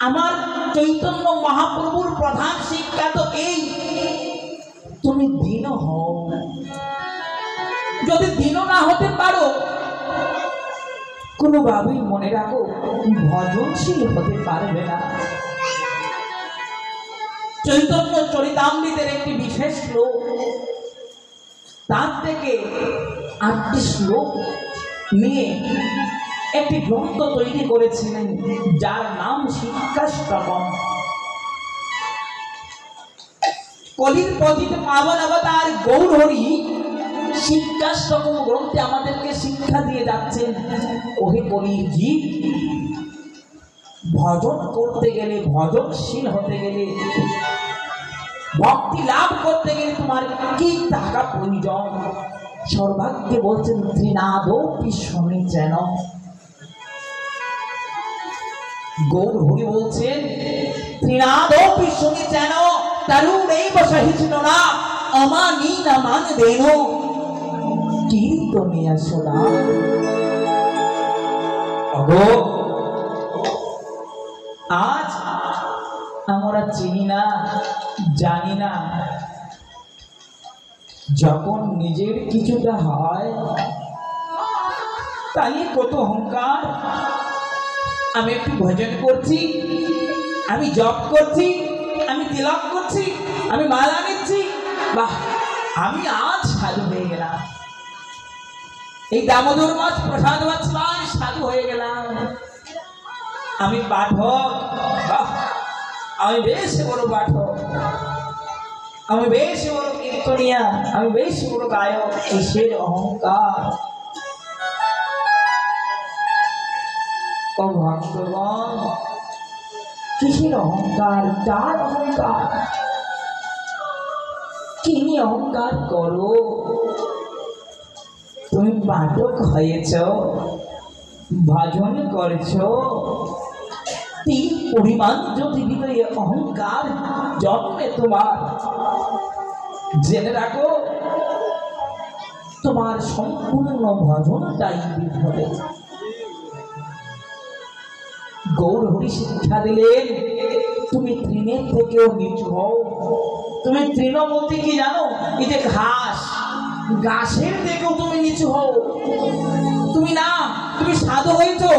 আমার চৈতন্য মহাপ্রভুর প্রধান শিক্ষা তো এই, তুমি দীন হও। যদি দীন না হতে পারো, কোনোভাবেই মনে রাখো ভজনশীল হতে পারবে না। চৈতন্য চরিতামৃতের একটি বিশেষ শ্লোক, তার থেকে 8টি শ্লোক নিয়ে একটি গ্রন্থ তৈরি করেছিলেন, যার নাম শিক্ষাষ্টকম। কলির পতিত পাবন অবতার গৌর হরি শিক্ষাষ্টকম গ্রন্থে আমাদেরকে শিক্ষা দিয়ে যাচ্ছেন। ওহে কলির জীব, ভজন করতে গেলে, ভজনশীল হতে গেলে, ভক্তি লাভ করতে গেলে তোমার কি টাকা প্রয়োজন? সর্বাগ্যে বলছেন ত্রিনাদপি শনি যেন। গৌর হরি বলছেন ত্রিনাদপি শনি যেন তরুণৈব সহিষ্ণুনা অমানীনা মান দেনো কীর্তনিয়া শোনা। অগো আজ আমরা চিনি না, জানি না, যখন নিজের কিছুটা হয় তাই কত অহংকার। আমি একটু ভজন করছি, আমি জপ করছি, আমি তিলক করছি, আমি মালা নিচ্ছি, বাহ আমি আজ সাধু হয়ে গেলাম। এই দামোদর মাস প্রসাদ বাঁচলাম, সাধু হয়ে গেলাম। আমি পাঠক, আমি বেশ বড় পাঠক, আমি বেশ বড় কীর্তনিয়া, আমি বেশ বড় গায়ক। কিসের অহংকার ও ভক্তগণ, কিসের অহংকার? কার অহংকার? কি নিয়ে অহংকার করো? তুমি পাঠক হয়েছ, ভজন করেছ, তিন পরিমাণ যদি হৃদয়ে অহংকার জন্মে তোমার, জেনে রাখো তোমার সম্পূর্ণ ভজনটাই বিফলে। গৌর হরি শিক্ষা দিলেন তুমি তৃণের থেকেও নিচু হও। তুমি তৃণ বলতে কি জানো? এই যে ঘাস, ঘাসের থেকেও তুমি নিচু হও। তুমি না, তুমি সাধু হয়েছো,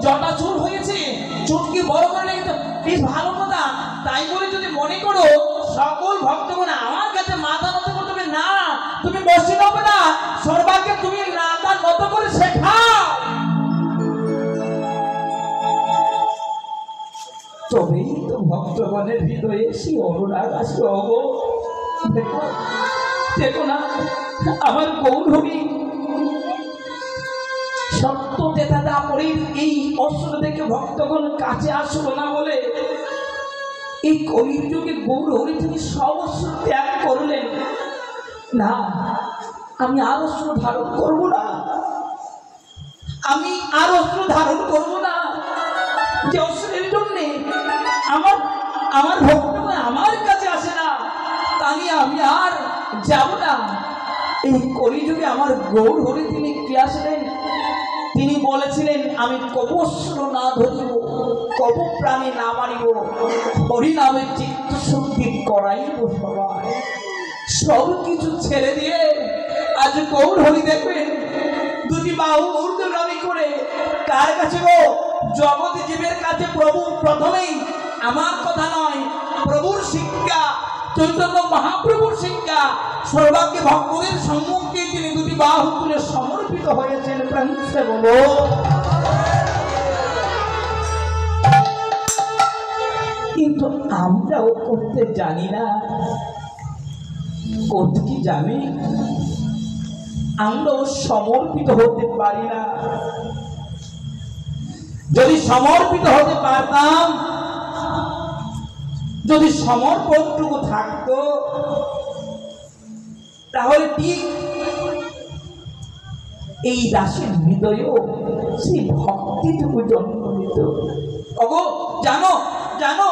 জটা চুল হয়েছে, চুলকে বড় করে রেখেছো, বেশ ভালো কথা। তাই বলে যদি মনে করো সকল ভক্তগণ আমার কাছে মাথা নত করতে হবে, না, তুমি বসে নেবে না, সর্বাগ্যে তুমি মাথা নত করে শেখাও, তবেই তো ভক্তগণের হৃদয়ে সেই অনুরাগ আসবে। অগো দেখো, দেখো না আমার গৌরবী সত্য তেতা দাপরের এই অস্ত্র দেখে ভক্তগণ কাছে আসলো না বলে এই কলির যুগে গৌর হরি তিনি সব অস্ত্র ত্যাগ করলেন। না, আমি আর অস্ত্র ধারণ করব না, আমি আর অস্ত্র ধারণ করব না। যে অস্ত্রের জন্যে আমার ভক্তগণ আমার কাছে আসে না, তা নিয়ে আমি আর যাব না। এই কলিযুগে আমার গৌর হরি তিনি কি আসলেন? তিনি বলেছিলেন আমি কবু অস্ত্র না ধরিব, কবু প্রাণী না মারিব, হরিনামে চিত্ত শুদ্ধি করাইব সবাই। সব কিছু ছেড়ে দিয়ে আজ গৌর হরি দেখবেন দুটি বাহু ঊর্ধ্বগামী করে কার কাছে গো? জগৎ জীবের কাছে। প্রভু প্রথমেই, আমার কথা নয়, প্রভুর শিক্ষা, চৈতন্য মহাপ্রভুর শিক্ষা, সর্বাগ্যে ভক্তদের সম্মুখে তিনি দুটি বাহু তুলে সমর্পিত হয়েছেন। প্রাণসে বলো, কিন্তু আমরাও করতে জানি না। করতে কি জানি? আমরাও সমর্পিত হতে পারি না। যদি সমর্পিত হতে পারতাম, যদি সমর্পণটুকু থাকতো, তাহলে ঠিক এই দাসের হৃদয়েও সেই ভক্তিটুকু জন্ম নিত। ওগো জানো, জানো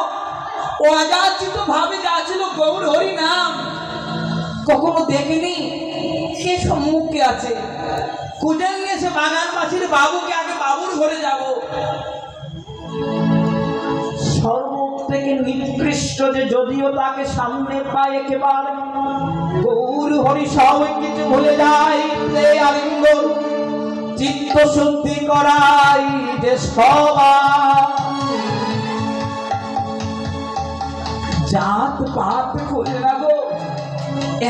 অযাচিত ভাবে যা ছিল গৌর হরি নাম কখনো দেখেনি। সে সম্মুখে আছে, খুঁজে নিয়েছে বাগানবাসীর বাবুকে, আগে বাবুর ঘরে যাব। সর্বক থেকে নিকৃষ্ট যে যদিও তাকে সামনে পায় একেবারে গৌর হরি সব কিছু ভুলে যায়। আলিঙ্গন চিত্ত শুদ্ধি করাই যে সবাই, জাত পাত খুলে রাখো।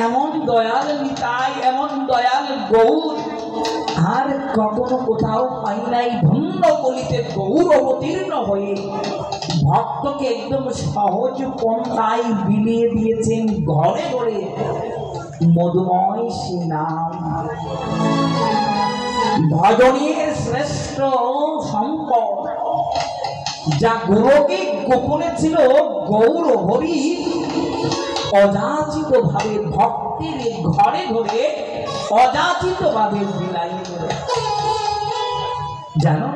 এমন দয়াল নিতাই, এমন দয়াল গৌর আর কখনো কোথাও পাই নাই। ধন্য বলিতে গৌর অবতীর্ণ হয়ে ভক্তকে একদম সহজ পন্থায় বিলিয়ে দিয়েছেন ঘরে ঘরে মধুময় সে নাম। ভজনের শ্রেষ্ঠ সম্পদ যা গুরুকে গোপনে ছিল, গৌর হরি অযাচিত ভাবে ভক্তের ঘরে ঘরে অযাচিত ভাবে বিলাই জানো।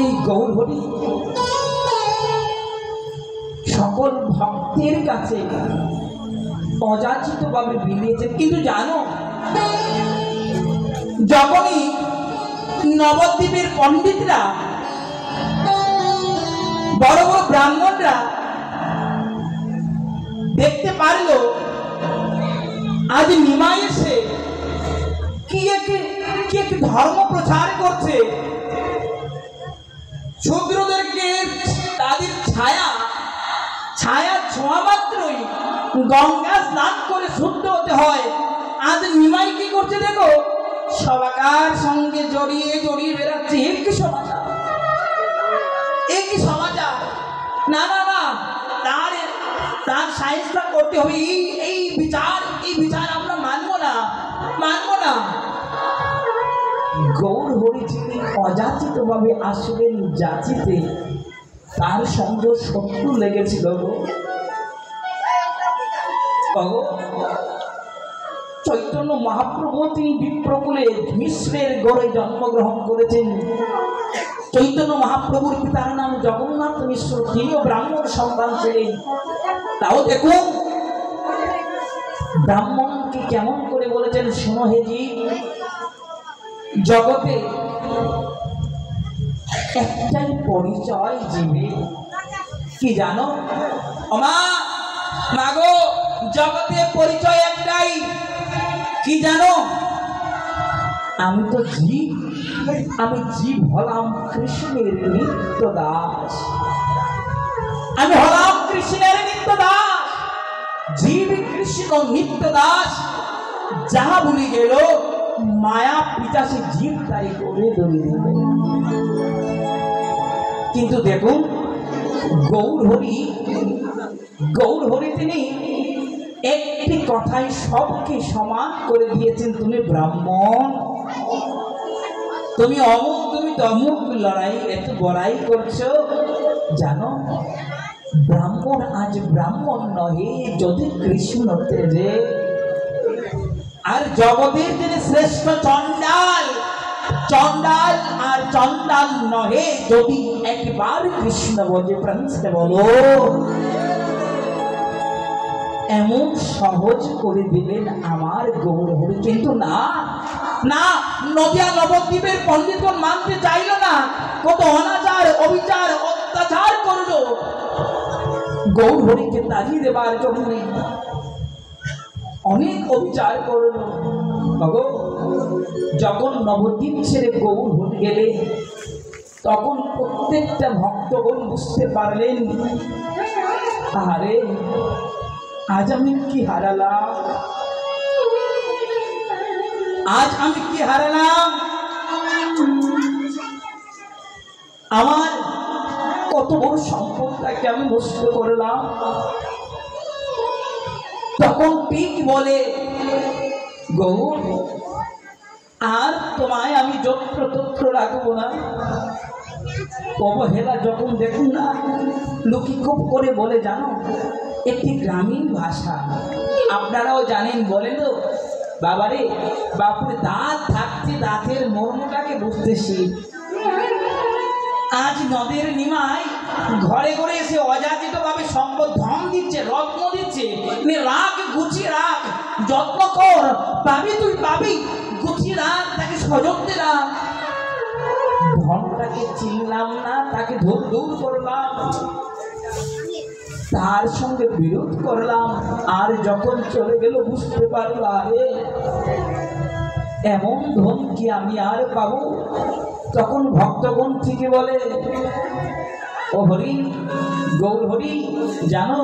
এই গৌর হরি সকল ভক্তের কাছে অযাচিত ভাবে বিলিয়েছেন। কিন্তু জানো, যখনই নবদ্বীপের পণ্ডিতরা, বড় বড় ব্রাহ্মণরা দেখতে পারলো আজ নিমাই এসে কি এক ধর্ম প্রচার করছে। শূদ্রদেরকে তাদের ছায়া ছোঁয়া মাত্রই গঙ্গা স্নান করে শুদ্ধ হতে হয়। আজ নিমাই কি করছে দেখো, সবাকার সঙ্গে জড়িয়ে বেড়াচ্ছে। একই সমাচার, একই সমাচার। না না না, তার সাহিত্যা করতে হবে। এই বিচার আমরা মানবো না। গৌর হরি যিনি অযাচিত ভাবে আসবেন যাচিতে, তার সঙ্গে শত্রু লেগেছিল চৈতন্য মহাপ্রভু। তিনি বিপ্রকুলে মিশ্রের গড়ে জন্মগ্রহণ করেছেন। চৈতন্য মহাপ্রভুর পিতার নাম জগন্নাথ মিশ্র, তিনিও ব্রাহ্মণ সন্তান ছিলেন। তাও দেখুন ব্রাহ্মণকে কেমন করে বলেছেন, শোনো হেজি, জগতে একটাই পরিচয় জীবের, কি জানো? মাগো, জগতে পরিচয় একটাই, কি জানো? আমি তো আমি জীব হলাম কৃষ্ণের নিত্য দাস। আমি হলাম কৃষ্ণের নিত্য দাস। জীব কৃষ্ণ নিত্য দাস, যাহা ভুলি গেল মায়া পিতাসে জীব তাই করে দড়িয়ে দেবে। কিন্তু দেখুন গৌর হরি তিনি একটি কথাই সবকে সমান করে দিয়েছেন। তুমি ব্রাহ্মণ, তুমি অমুক, তুমি তমুক লড়াই এত বড়াই করছো। জানো ব্রাহ্মণ আজ ব্রাহ্মণ নহে যদি কৃষ্ণ তেজে। আর জগতের যিনি শ্রেষ্ঠ চণ্ডাল আর চণ্ডাল নহে যদি একবার কৃষ্ণ বোঝে। প্রাণে বলো, এমন সহজ করে দিলেন আমার গৌর হরি। কিন্তু না, নদিয়া নবদ্বীপের পণ্ডিতগণ মানতে চাইল না। কত অনাচার, অবিচার, অত্যাচার করলো গৌর হরিকে তাড়িয়ে দেবার জন্য। অনেক অবিচার করলো। যখন নবদ্বীপ ছেড়ে গৌর হরি গেলে, তখন প্রত্যেকটা ভক্তগণ বুঝতে পারলেন, আরে আজ আমি কি হারালাম, আমার কত বড় সম্পদটাকে আমি নষ্ট করলাম। তখন ঠিক বলে, গৌর আর তোমায় আমি যত্র রাখবো না। অবহেলা যখন দেখুন না, লোকে খুব করে বলে, জানো একটি গ্রামীণ ভাষা আপনারাও জানেন, বলে তো বাবারে বাপুরে দাঁত থাকতে দাঁতের মর্মটাকে বুঝতেছি। আজ নদের নিমাই ঘরে ঘরে এসে অযাচিত ভাবে সম্পদ ধন দিচ্ছে, রত্ন দিচ্ছে। রাখ, গুছিয়ে রাখ, যত্ন কর, পাবি তুই পাবি, গুছিয়ে রাখ, তাকে সযত্নে রাখ। ধনটাকে চিনলাম না, তাকে দূর করলাম, তার সঙ্গে বিরোধ করলাম। আর যখন চলে গেল বুঝতে পারলো, আরে এমন ধন কি আমি আর পাবো? তখন ভক্তগণ থেকে বলে, ও হরি, গৌর হরি, জানো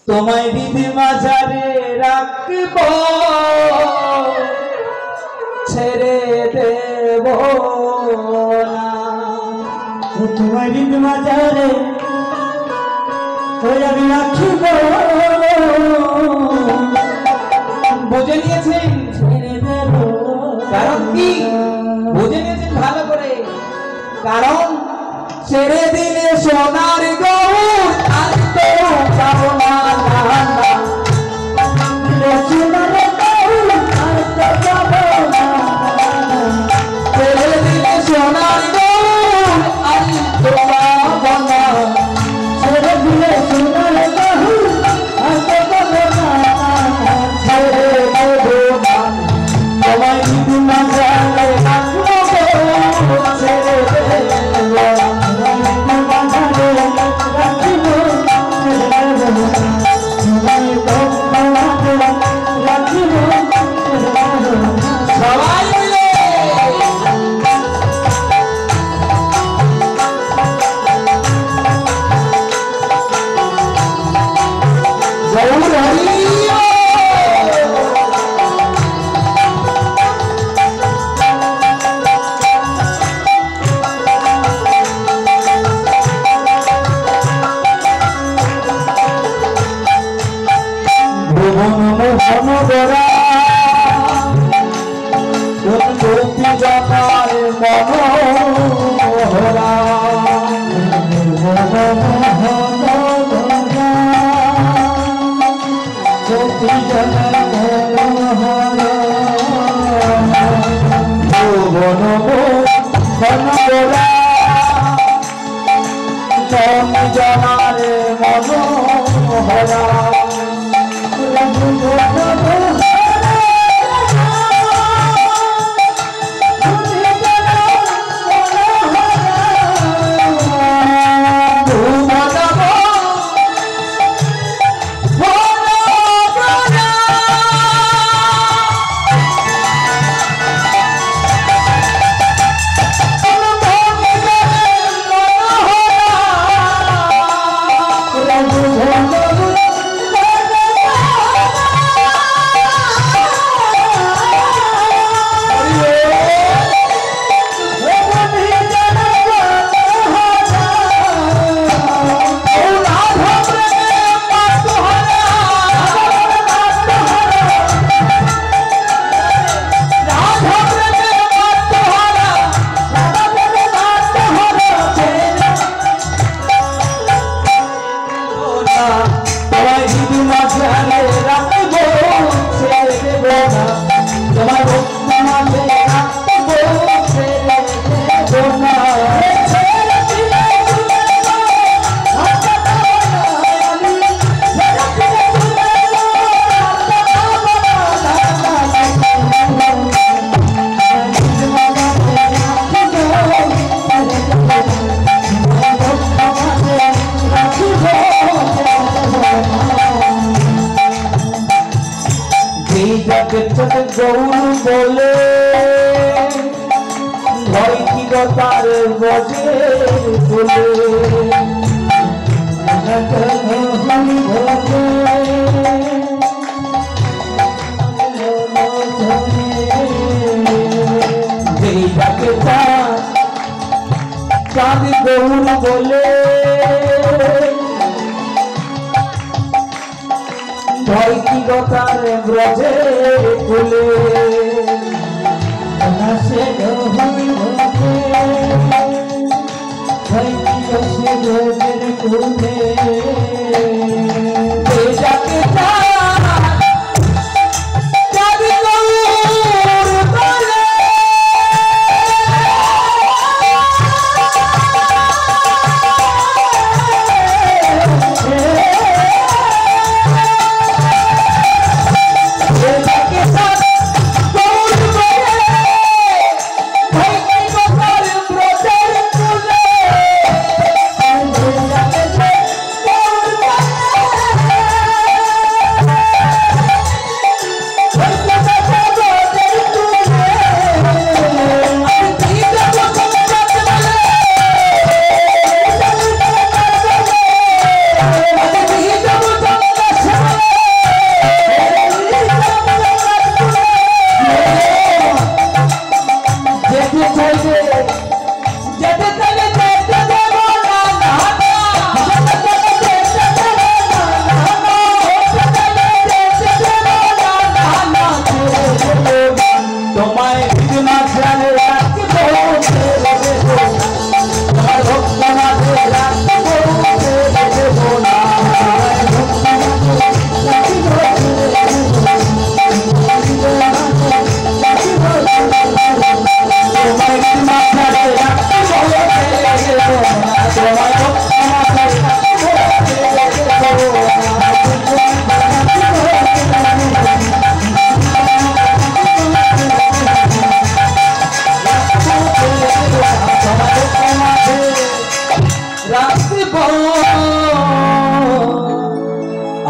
তোমায় হৃদে মাঝারে রাখব, ছেড়ে দেব না। তোমায় হৃদে মাঝারে আমি রাখিব। বুঝে নিয়েছেন? ছেড়ে দেব। কারণ কি বুঝে নিয়েছেন ভালো করে? কারণ ছেড়ে দিলে সোনার গৌর আর তো পাবো না। ছেড়ে দিলে সোনার গৌর আর তো পাবো না। ছেড়ে দিলে সোনার গৌর আর তো পাবো না। ছেড়ে দেব না তোমায় যদি না জানে রাখবো। মনোগরা গোপী জনার মনোহরা গোপী জনার মনোহরা মনোগরা জনার মনোহরা গৌর বলে ভয় কি তার বজে বলে যেই ডাকে চাঁদ গৌর বলে ভয় কি তার ব্রজে বলে সে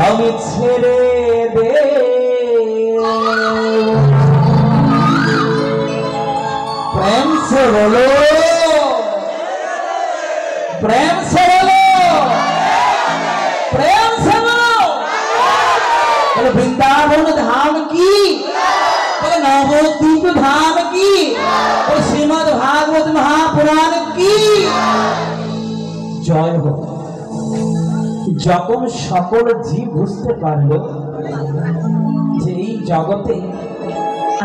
আমি ছেড়ে দে প্রেম से बोलो प्रेम से बोलो प्रेम से बोलो बोलो वृंदावन धाम की बोलो नवद्वीप धाम की बोलो श्रीमद् भागवत महापुराण की जय हो। যখন সকল জীব বুঝতে পারলো জগতে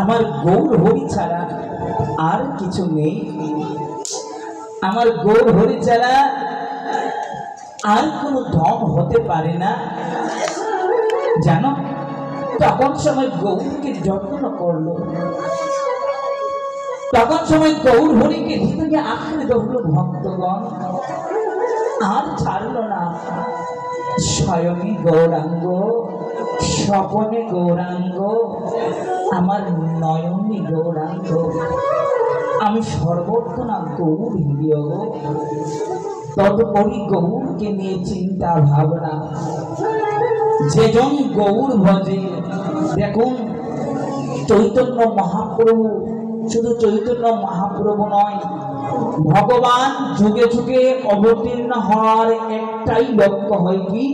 আমার গৌর হরি ছাড়া আর কিছু নেই, আমার গৌর হরি ছাড়া আর কোনো ধন হতে পারে না। জানো, তখন সময় গৌরকে যত্ন করলো, তখন সময় গৌর হরিকে হৃদয়ে আঁকড়ে ধরল ভক্তগণ, আর ছাড়ল না। স্বয়ংই গৌরাঙ্গ, স্বপনে গৌরাঙ্গ, আমার নয়নী গৌরাঙ্গ, আমি সর্বক্ষণা গৌর হৃদয়। তদুপরি গৌরকে নিয়ে চিন্তা ভাবনা। যেজন গৌর ভজে, দেখুন চৈতন্য মহাপ্রভু, শুধু চৈতন্য মহাপ্রভু নয়, ভগবান যুগে যুগে অবতীর্ণ হওয়ার একটাই লক্ষ্য হয় কি,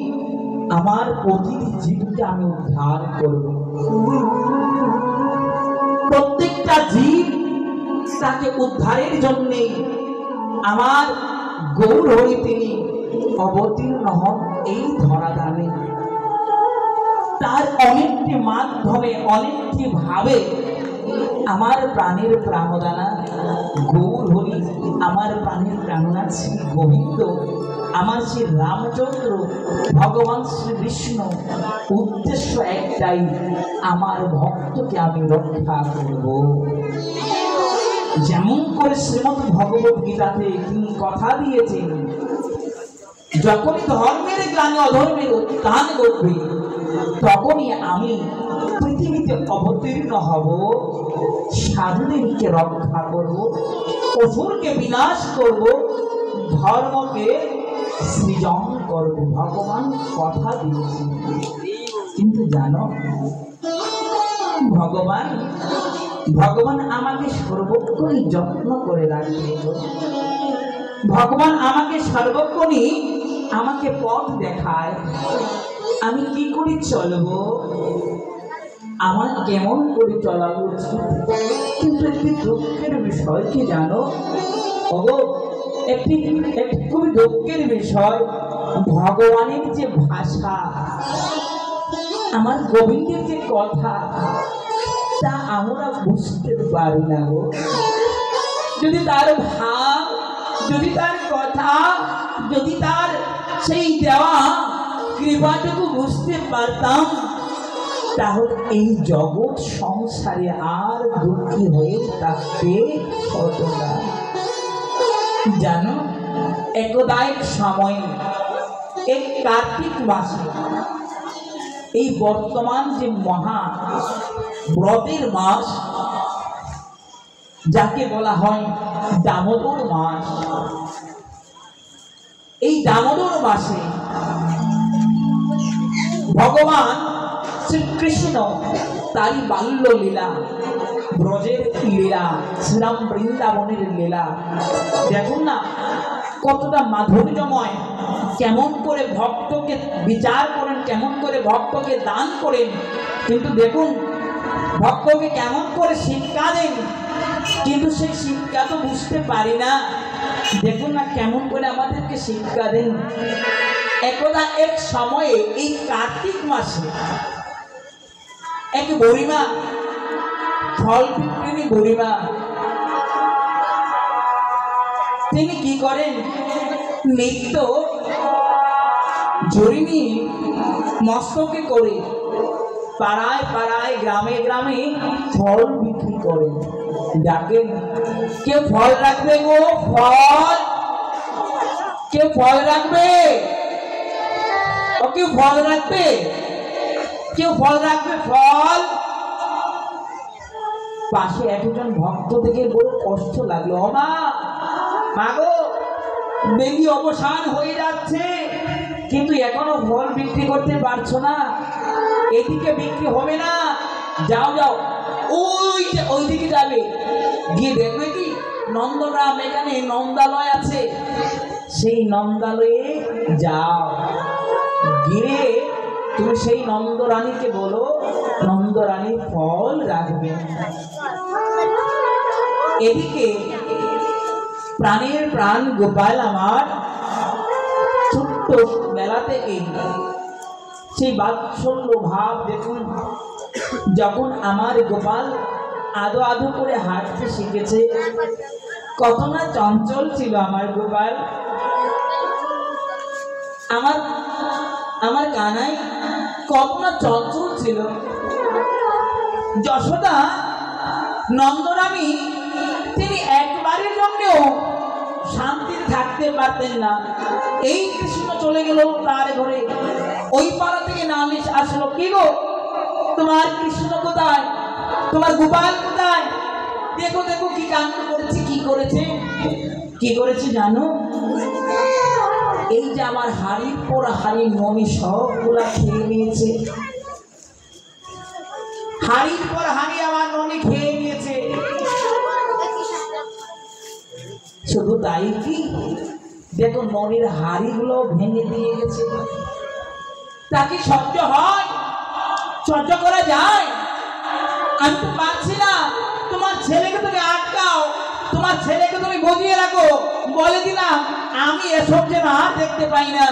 আমার প্রতিটি জীবকে আমি উদ্ধার করব। প্রত্যেকটা জীব তাকে উদ্ধারের জন্যে আমার গৌর হরি তিনি অবতীর্ণ হন এই ধরাধামে। তার অনেকটি মাধ্যমে, অনেকটি ভাবে আমার প্রাণের প্রাণদানা গৌর হরি, আমার প্রাণের প্রাণনা শ্রী গোবিন্দ, আমার শ্রী রামচন্দ্র, ভগবান শ্রী বিষ্ণু, উদ্দেশ্য একটাই, আমার ভক্তকে আমি রক্ষা করব। যেমন করে শ্রীমদ্ ভগবত গীতাতে তিনি কথা দিয়েছেন, যখনই ধর্মের গ্লানি অধর্মের উত্থান ঘটবে, তখনই আমি পৃথিবীতে অবতীর্ণ হব, সাধুদেরকে রক্ষা করব, অসুরকে বিনাশ করব, ধর্মকে সৃজন করব। ভগবান কথা দিয়েছেন। কিন্তু জানো, ভগবান আমাকে সর্বক্ষণই যত্ন করে রাখবে। ভগবান আমাকে সর্বক্ষণই আমাকে পথ দেখায়, আমি কি করে চলবো, আমার কেমন করে চলা উচিত। কিন্তু একটি দুঃখের বিষয় কি জানো, একটি খুবই দুঃখের বিষয়, ভগবানের যে ভাষা, আমার গোবিন্দের যে কথা, তা আমরা বুঝতে পারি না গো। যদি তার ভাব, যদি তার কথা, যদি তার সেই দেওয়া কৃপাটুকু বুঝতে পারতাম, তাহলে এই জগৎ সংসারে আর দুঃখী হয়ে থাকতে হতো না। জানো, একদা এক সময়, এক কার্তিক মাসে, এই বর্তমান যে মহা ব্রতের মাস, যাকে বলা হয় দামোদর মাস, এই দামোদর মাসে ভগবান শ্রীকৃষ্ণ তারই বাল্য লীলা, ব্রজের লীলা, শ্রীরাম বৃন্দাবনের লীলা, দেখুন না কতটা মাধুর্যময়, কেমন করে ভক্তকে বিচার করেন, কেমন করে ভক্তকে দান করেন, কিন্তু দেখুন ভক্তকে কেমন করে শিক্ষা দেন, কিন্তু সেই শিক্ষা তো বুঝতে পারি না। দেখুন না কেমন করে আমাদেরকে শিক্ষা দেন। একদা এক সময়ে এই কার্তিক মাসে এক বুড়িমা, ফল বিক্রিনী বুড়িমা, তিনি কি করেন, নিত্য জরিনি মস্তকে করে পাড়ায় পাড়ায়, গ্রামে গ্রামে ফল বিক্রি করেন। ডাকেন, কেউ ফল রাখবে গো, ফল, কেউ ফল রাখবে, ও কেউ ফল রাখবে, কেউ ফল রাখবে, ফল। পাশে একজন ভক্ত থেকে বড় কষ্ট লাগলো, ও মা, মাগো, বেলি অবসান হয়ে যাচ্ছে, কিন্তু এখনো ফল বিক্রি করতে পারছো না, এদিকে বিক্রি হবে না, যাও যাও, ওই দিকে যাবে, গিয়ে দেখবে কি নন্দগ্রাম, এখানে নন্দালয় আছে, সেই নন্দালয়ে যাও, গিয়ে তুমি সেই নন্দরানীকে বলো নন্দরানী ফল রাখবে। এদিকে প্রাণের প্রাণ গোপাল আমার ছোট্ট বেলা থেকে সেই বাৎসল্য ভাব, দেখুন যখন আমার গোপাল আদো আদো করে হাঁটতে শিখেছে, কত না চঞ্চল ছিল আমার গোপাল। আমার আমার কানাই কত না চঞ্চল ছিল। যশোদা নন্দরানী তিনি একবারের জন্যও শান্তিতে থাকতে পারতেন না। এই কৃষ্ণ চলে গেল তার ঘরে, ওই পাড়া থেকে নালিশ আসলো, কি গো তোমার কৃষ্ণ কোথায়, তোমার গোপাল কোথায়? দেখো দেখো কি কাণ্ড করেছে, কি করেছে জানো? এই যে আমার হাড়ির পর হাড়ি মনি সবগুলা খেয়ে নিয়েছে, হাড়ির পর হাড়ি আমার ননি খেয়ে নিয়েছে। শুধু তাই কি, দেখো ননির হাড়িগুলো ভেঙে দিয়ে গেছে। তাকে সহ্য হয়, সহ্য করা যায়? আমি তো পারছি না। তোমার ছেলেকে তুমি আটকাও, তোমার ছেলেকে তুমি বুঝিয়ে রাখো, বলে দিলাম আমি এসব যেন আর দেখতে পাই না।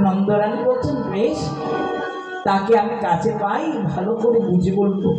নন্দরানী বলছেন বেশ, তাকে আমি কাছে পাই, ভালো করে বুঝে বলবো।